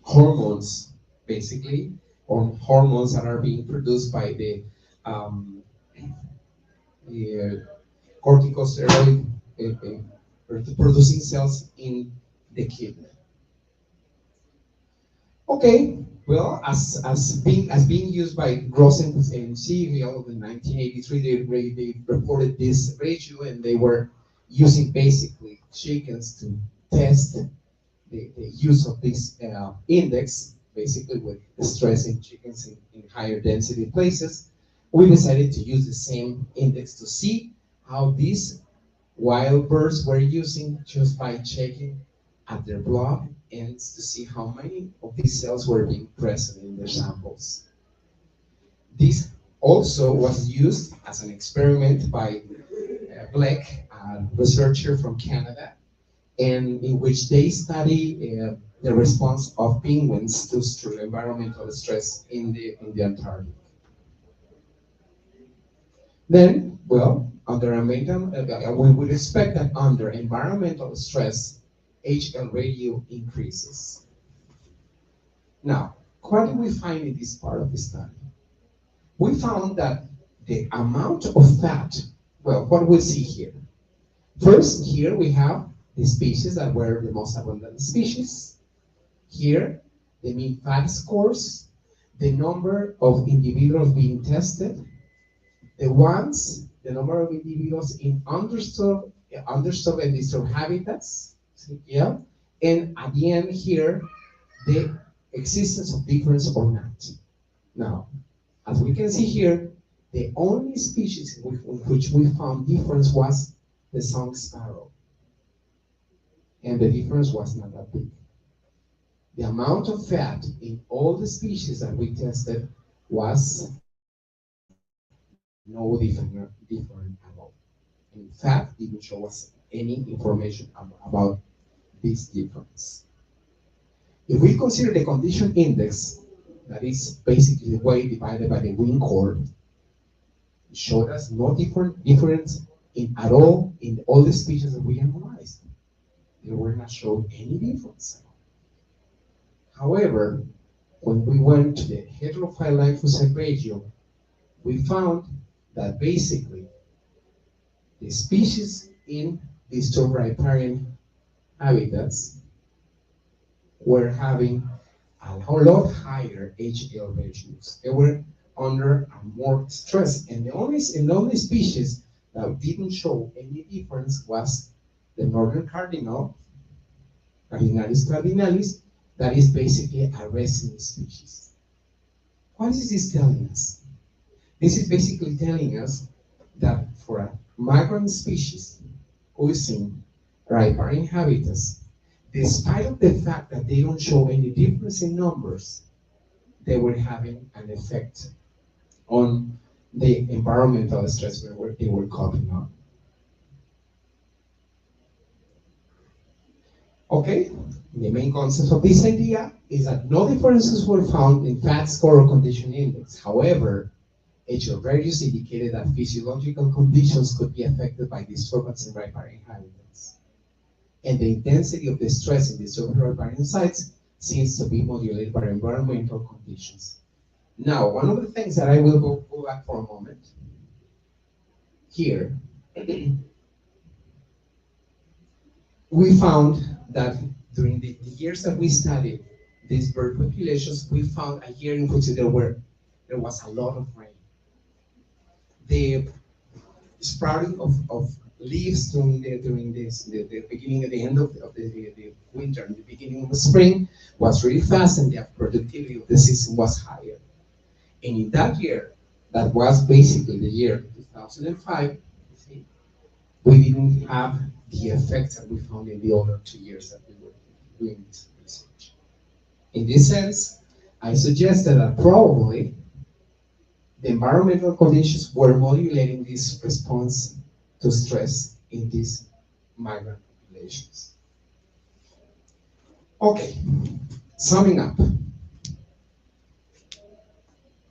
hormones, basically, or hormones that are being produced by the um, uh, corticosteroid producing cells in the kidney. Okay, well, as being used by Gross and Siegel in 1983, they reported this ratio, and they were using basically chickens to test the use of this index, basically with stress in chickens in higher density places. We decided to use the same index to see how these wild birds were using just by checking at their blood and to see how many of these cells were being present in their samples. This also was used as an experiment by Black, a researcher from Canada, and in which they study the response of penguins to environmental stress in the Antarctic. Then, well, we would expect that under environmental stress, HL radio increases. Now, what did we find in this part of the study? We found that the amount of fat, well, what we see here. First, here we have the species that were the most abundant species. Here, the mean fat scores, the number of individuals being tested, the number of individuals in undisturbed and disturbed habitats, yeah, and at the end here, the existence of difference or not. Now, as we can see here, the only species in which we found difference was the song sparrow, and the difference was not that big. The amount of fat in all the species that we tested was no different at all. In fact, it didn't show us any information about this difference. If we consider the condition index, that is basically the weight divided by the wing chord, it showed us no difference at all in all the species that we analyzed. They were not showing any difference. However, when we went to the heterophile lymphocyte ratio, we found that basically the species in disturbed riparian habitats were having a lot higher HL ratios. They were under more stress, and the only species that didn't show any difference was the northern cardinal, Cardinalis cardinalis, that is basically a resin species. What is this telling us? This is basically telling us that for a migrant species who is in riparian habitats, despite of the fact that they don't show any difference in numbers, they were having an effect on the environmental stress where they were coping on. Okay, the main concept of this idea is that no differences were found in fat score or condition index. However, HL radius indicated that physiological conditions could be affected by disturbance in riparian habitats. And the intensity of the stress in disturbed riparian sites seems to be modulated by environmental conditions. Now, one of the things that I will go back for a moment, here, we found that during the years that we studied these bird populations, we found a year in which there was a lot of rain. The sprouting of leaves during the beginning and the end of the winter and the beginning of the spring was really fast, and the productivity of the season was higher. And in that year, that was basically the year 2005, we didn't have the effects that we found in the other 2 years that we were doing this research. In this sense, I suggested that probably the environmental conditions were modulating this response to stress in these migrant populations. Okay, summing up.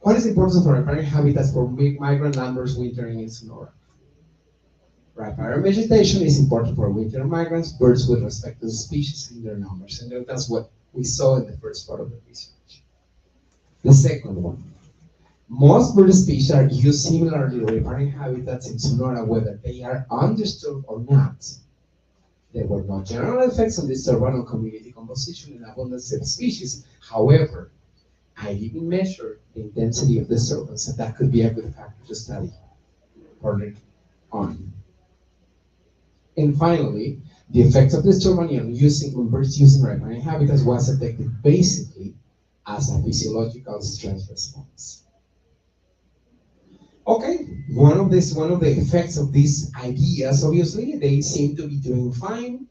What is the importance of riparian habitats for migrant numbers wintering in Sonora? Riparian vegetation is important for winter migrants, birds with respect to the species and their numbers, and that's what we saw in the first part of the research. The second one, most bird species are used similarly repairing habitats in Sonora whether they are undisturbed or not. There were no general effects on disturbance on community composition and abundance of species. However, I didn't measure the intensity of disturbance, and that could be a good factor to study further on. And finally, the effects of disturbance on birds using repairing habitats was detected basically as a physiological stress response. Okay, one of the effects of these ideas, obviously, they seem to be doing fine.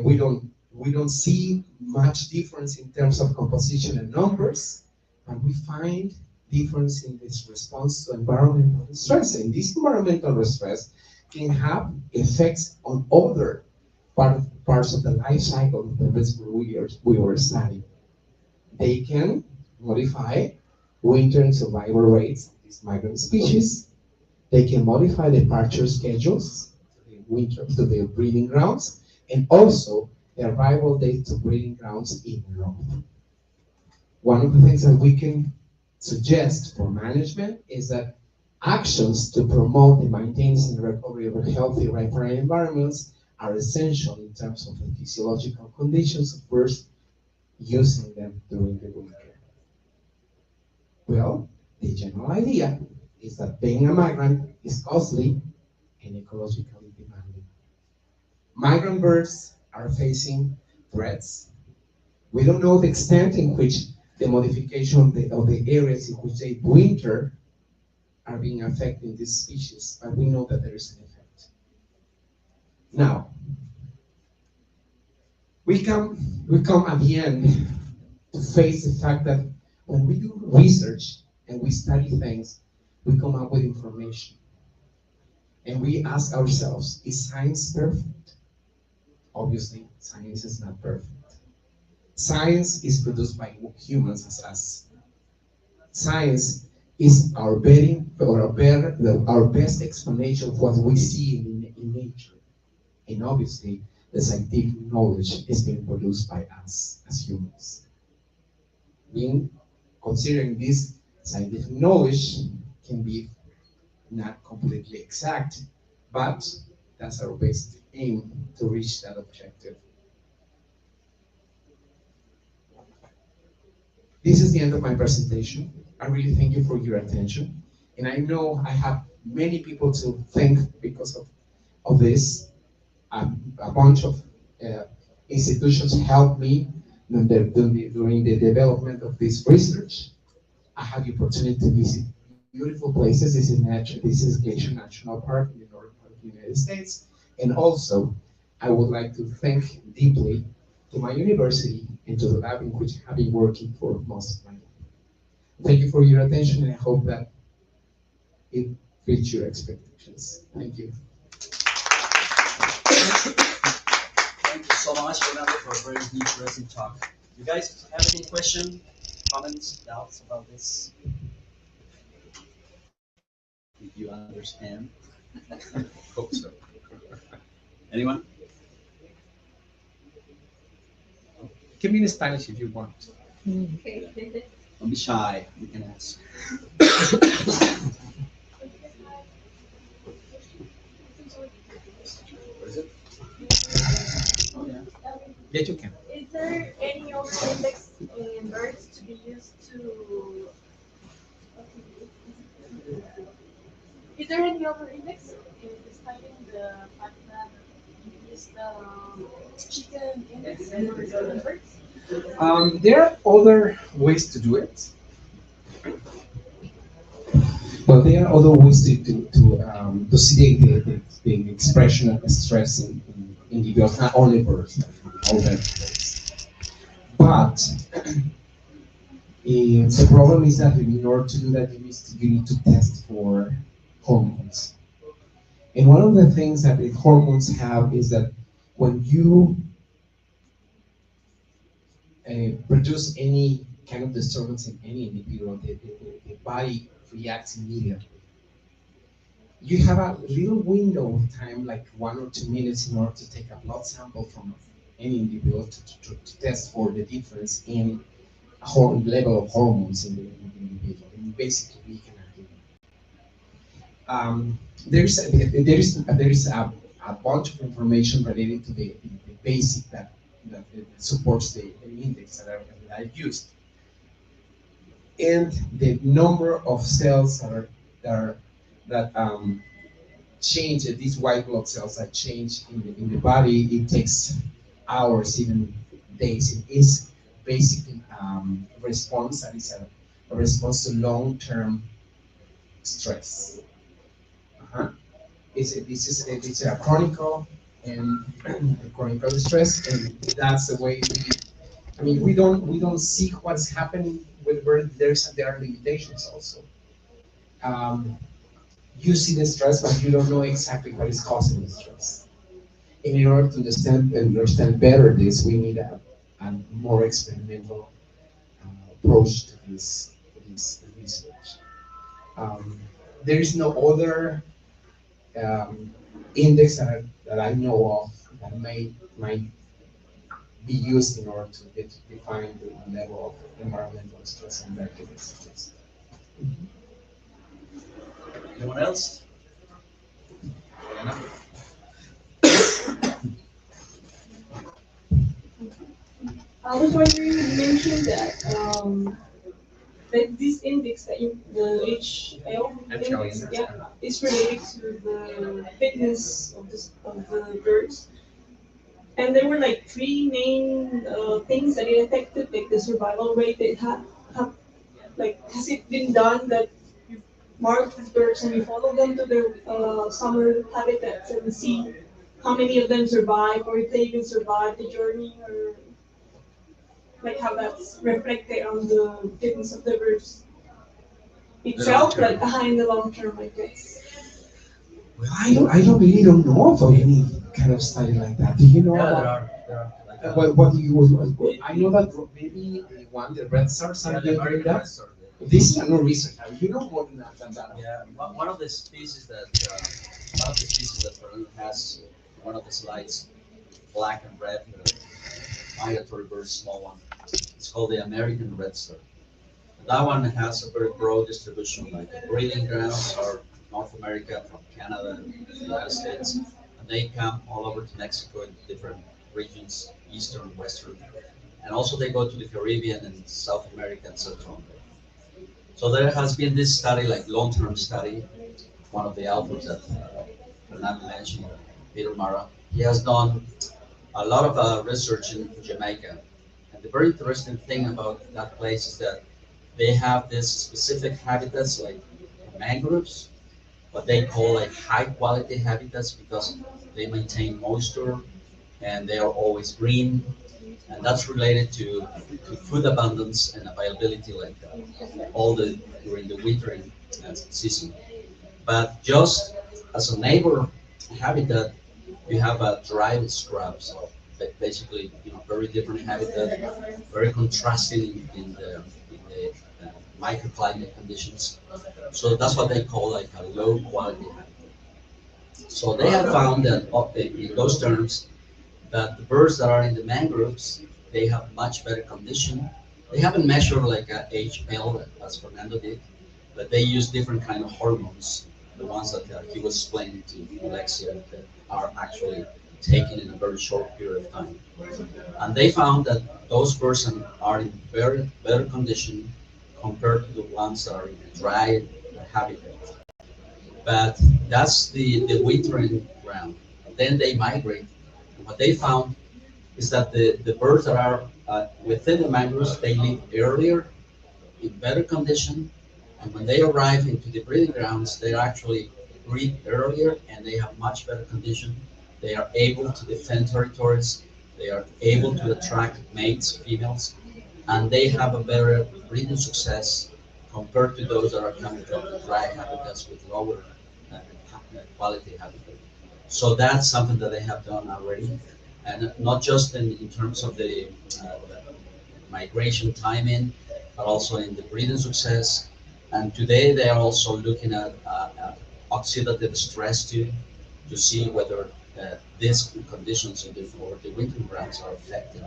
We don't see much difference in terms of composition and numbers, but we find difference in this response to environmental stress. And this environmental stress can have effects on other parts of the life cycle of the risk we were studying. They can modify winter and survival rates of these migrant species. They can modify departure schedules to the breeding grounds, and also the arrival dates to breeding grounds in Europe. One of the things that we can suggest for management is that actions to promote the maintenance and recovery of healthy riparian environments are essential in terms of the physiological conditions of birds using them during the winter. Well, the general idea is that being a migrant is costly and ecologically demanding. Migrant birds are facing threats. We don't know the extent in which the modification of the areas in which they winter are being affecting these species, but we know that there is an effect. Now, we come at the end to face the fact that when we do research and we study things, we come up with information. And we ask ourselves, is science perfect? Obviously, science is not perfect. Science is produced by humans as us. Science is our our best explanation of what we see in nature. And obviously, the scientific knowledge is being produced by us as humans. Being considering this scientific knowledge can be not completely exact, but that's our best aim to reach that objective. This is the end of my presentation. I really thank you for your attention. And I know I have many people to thank because of this. A bunch of institutions helped me during the development of this research. I had the opportunity to visit beautiful places. This is Glacier National Park in the northern part of the United States. And also, I would like to thank deeply to my university and to the lab in which I have been working for most of my life. Thank you for your attention, and I hope that it reached your expectations. Thank you. Thank you so much, Fernando, for a very interesting talk. You guys have any questions, comments, doubts about this? Did you understand? Hope so. Anyone? It can be in Spanish if you want. Don't be shy. You can ask. What is it? Oh, yeah. Yeah, you can. Is there any other index in birds to be used to? Is there any other index in studying the fact that you use the chicken index for birds? There are other ways to do it. Well, there are other ways to see the expression of the stress in individuals, not only birds, but all vertebrates. But the problem is that in order to do that, you need to test for hormones. And one of the things that the hormones have is that when you produce any kind of disturbance in any individual, the body reacts immediately. You have a little window of time, like 1 or 2 minutes, in order to take a blood sample from any individual to test for the difference in level of hormones in the individual. And basically, we can argue. There is a bunch of information related to the basic that supports the index that I used, and the number of cells that are that change these white blood cells that change in the body. It takes hours, even days. It is basically response that is a response to long-term stress. Uh-huh. It's a chronicle and chronic stress, and that's the way we. I mean, we don't see what's happening with where there are limitations also. Um, you see the stress, but you don't know exactly what is causing the stress. And in order to understand better this, we need a more experimental approach to this research. Um, there is no other index that I know of that might be used in order to define the level of environmental stress and vertical stress. Anyone else? Elena? I was wondering, you mentioned that this index, the HL index, yeah, is related to the fitness of the birds. And there were like three main things that it affected, like the survival rate. Have, like, has it been done that you mark these birds and you follow them to their summer habitats and see how many of them survive, or if they even survive the journey, or like how that's reflected on the fitness of the birds itself, like behind the long term, I guess. Well, I don't really don't know of any kind of study like that. Do you know Yeah, about? there are. Like, What do you? I know that maybe the Red Stars are doing that. This is no research. You know more than that. Yeah, one of the species that Fernando has, one of the slides, black and red, migratory bird, small one. It's called the American red star. That one has a very broad distribution, like the breeding grounds are North America, from Canada, the United States, and they come all over to Mexico in different regions, eastern, western, and also they go to the Caribbean and South America and Central America. So there has been this study, like long-term study. One of the authors that Fernando mentioned, Peter Mara, he has done a lot of research in Jamaica. And the very interesting thing about that place is that they have this specific habitats like mangroves, what they call like high quality habitats because they maintain moisture and they are always green. And that's related to food abundance and availability like all the during the wintering season. But just as a neighbor habitat, you have a dry scrubs, basically, very different habitat, very contrasting in the microclimate conditions. So that's what they call like a low quality habitat. So they have found that in those terms, that the birds that are in the mangroves, they have much better condition. They haven't measured like a HL as Fernando did, but they use different kind of hormones, the ones that he was explaining to Alexia that are actually taken in a very short period of time. And they found that those persons are in very better condition compared to the ones that are in dry habitat. But that's the wintering ground. Then they migrate. And what they found is that the birds that are within the mangroves, they live earlier, in better condition, and when they arrive into the breeding grounds, they actually breed earlier and they have much better condition. They are able to defend territories, they are able to attract mates, females, and they have a better breeding success compared to those that are coming from dry habitats with lower uh, quality habitat. So that's something that they have done already, and not just in terms of the migration timing, but also in the breeding success. And today they are also looking at oxidative stress to see whether these conditions in the winter grounds are affecting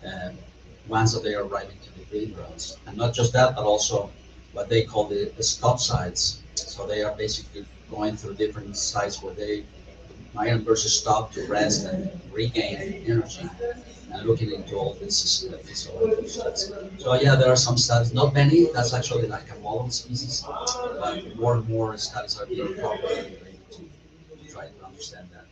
uh, once that they are arriving to the breeding grounds. And not just that, but also what they call the stop sites. So they are basically going through different sites where they migrant birds stop to rest and regain energy, and looking into all this physiological studies. So yeah, there are some studies, not many. That's actually like a model species, but more and more studies are being incorporated to try to understand that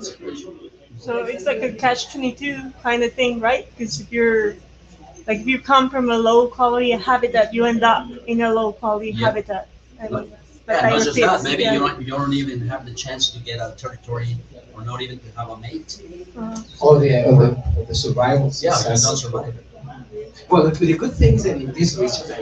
situation. So it's like a catch-22 kind of thing, right? Because if you come from a low quality habitat, you end up in a low quality Yeah. habitat. I Not, mean, yeah, that not your just that. fits, Maybe yeah. you don't even have the chance to get a territory, or not even to have a mate. Or the survival Yeah, you success. don't survive. Well, the good thing is that in this research, that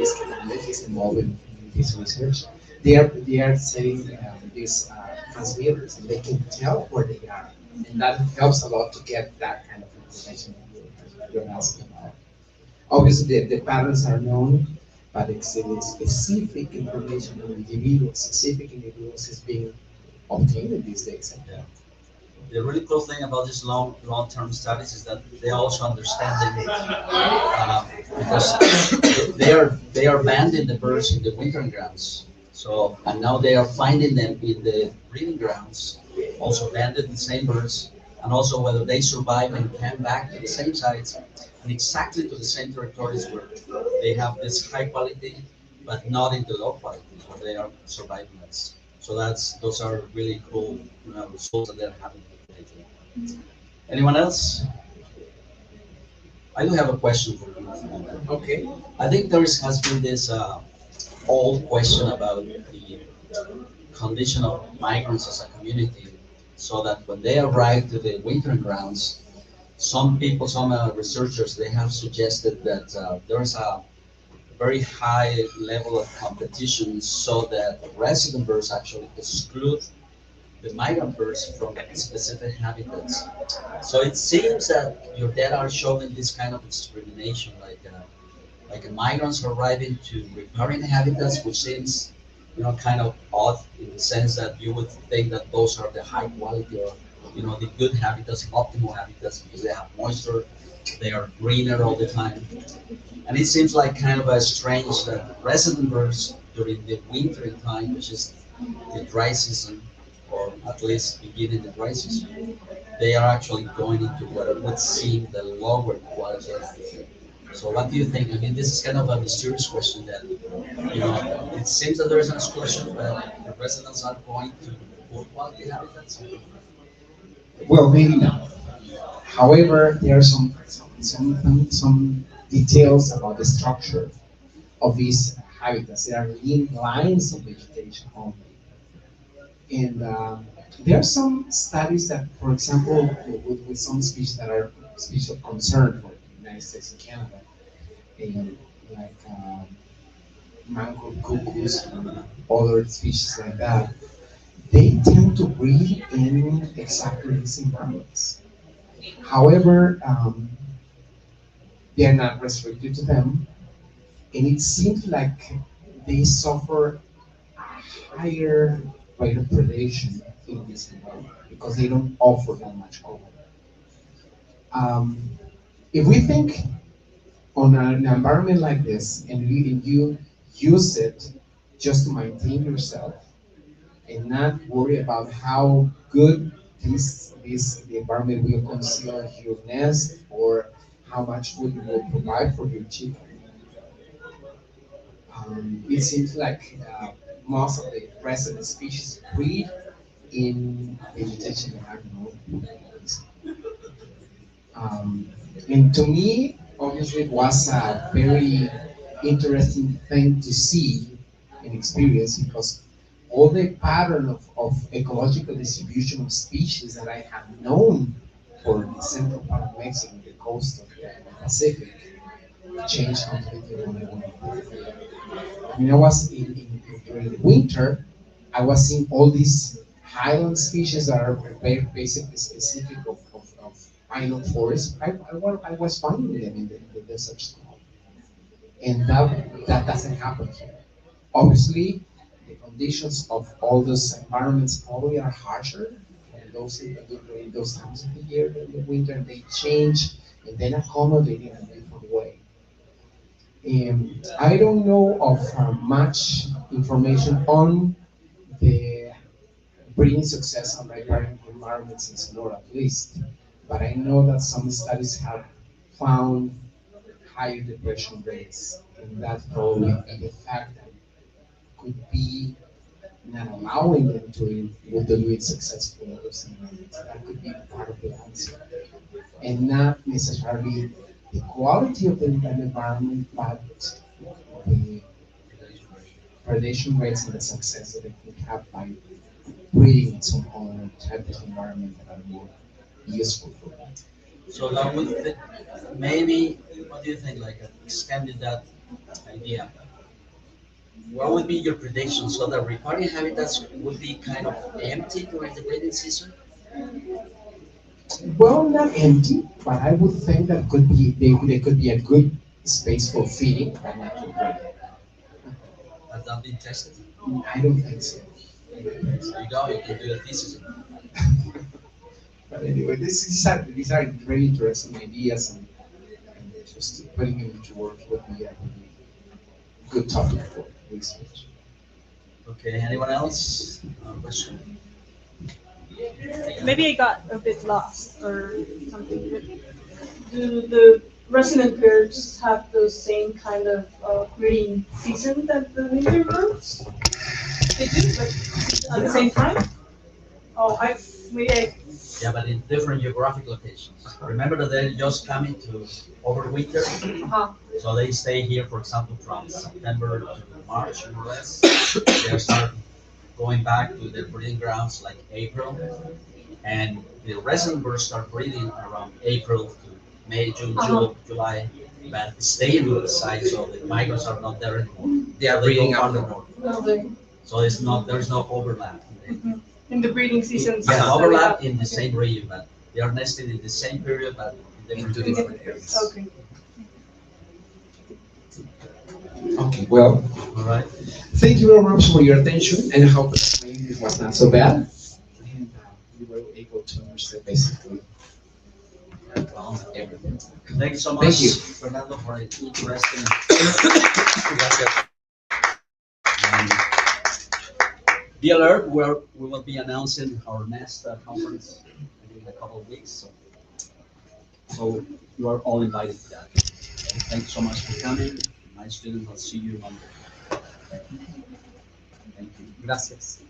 is involved in this research, they are setting these transmitters, and they can tell where they are, and that helps a lot to get that kind of information that you're asking about. Obviously, the patterns are known, but it's the specific information on individuals, specific individuals, is being obtained in these days. Yeah. The really cool thing about these long-term studies is that they also understand because they are banding the birds in the wintering grounds. So and now they are finding them in the breeding grounds, also banded the same birds, and also whether they survive and come back to the same sites and exactly to the same territories where they have this high quality, but not in the low quality where they are surviving less. So those are really cool results that they're having lately. Anyone else? I do have a question for you. Okay. I think has been this old question about the condition of migrants as a community, so that when they arrive to the wintering grounds, some people, some researchers, they have suggested that there's a very high level of competition, so that resident birds actually exclude the migrant birds from specific habitats. So it seems that your data are showing this kind of discrimination, like migrants arriving to riparian habitats, which seems, kind of odd in the sense that you would think that those are the high quality, or the good habitats, optimal habitats, because they have moisture, they are greener all the time, and it seems like kind of a strange that resident birds during the wintering time, which is the dry season, or at least beginning the dry season, they are actually going into what would seem the lower quality habitat. So what do you think? I mean, this is kind of a mysterious question that, it seems that there is an exclusion, but the residents are going to poor quality habitats. Well, maybe not. However, there are some details about the structure of these habitats. There are lean lines of vegetation only, and there are some studies that, for example, with some species that are species of concern for the United States and Canada, and like mangrove cuckoos and other species like that, they tend to breed in exactly these environments. However, they are not restricted to them, and it seems like they suffer a higher rate of predation in this environment because they don't offer that much cover. Um, if we think on an environment like this, and you use it just to maintain yourself and not worry about how good the environment will conceal your nest, or how much food it will provide for your chicken. It seems like most of the resident species breed in vegetation that have no food. Um, and to me, obviously, it was a very interesting thing to see and experience, because all the pattern of ecological distribution of species that I have known for the central part of Mexico, the coast of the Pacific, changed completely when I went there. I mean, I was during the winter, I was seeing all these highland species that are very basically specific of island forests. I was finding them in the desert storm, and that doesn't happen here. Obviously, the conditions of all those environments probably are harsher during those times of the year, in the winter, and they change and then accommodate in a way for I don't know of much information on the breeding success on riparian environments in Sonora, at least. But I know that some studies have found higher depression rates, and that probably be the fact that could be not allowing them to do it successfully in those environments. That could be part of the answer, and not necessarily the quality of the environment, but the predation rates and the success that they could have by breeding in some other type of environment that are more useful for them. So that would maybe, what do you think, like extending that idea? What would be your prediction? So the riparian habitats would be kind of empty during the breeding season? Well, not empty, but I would think that they could be a good space for feeding, but not for breeding. Has that been tested? I don't think so. You go, you can do a thesis. But anyway, these are very interesting ideas, and just putting them into work would be a really good topic for research. Okay, anyone else? Question? Maybe I got a bit lost or something. But do the resident birds have the same kind of breeding season that the winter birds? They do, but at the same time? Oh, maybe I. Yeah, but in different geographic locations. Remember that they're just coming to overwinter, Uh-huh. so they stay here, for example, from September to March, more or less. They start going back to their breeding grounds like April, and the resident birds start breeding around April to May, June, Uh-huh. July, but stay in the site, so the migrants are not there anymore. They are They breeding go up farther the north, No, they. so there's no overlap. Mhm. In the breeding seasons. Yeah, that we overlap have. in the Okay. same region, but they are nested in the same period, but in into different different areas. areas. Okay. Okay, well, All right. thank you very much for your attention, and I hope that maybe it was not so bad. And you were able to understand basically everything. Thank you so much, Thank you. Fernando, for an interesting. And be alert, we will be announcing our next conference in a couple of weeks. So you are all invited to that. Thank you so much for coming. My students, I'll see you Monday. Thank you. Gracias.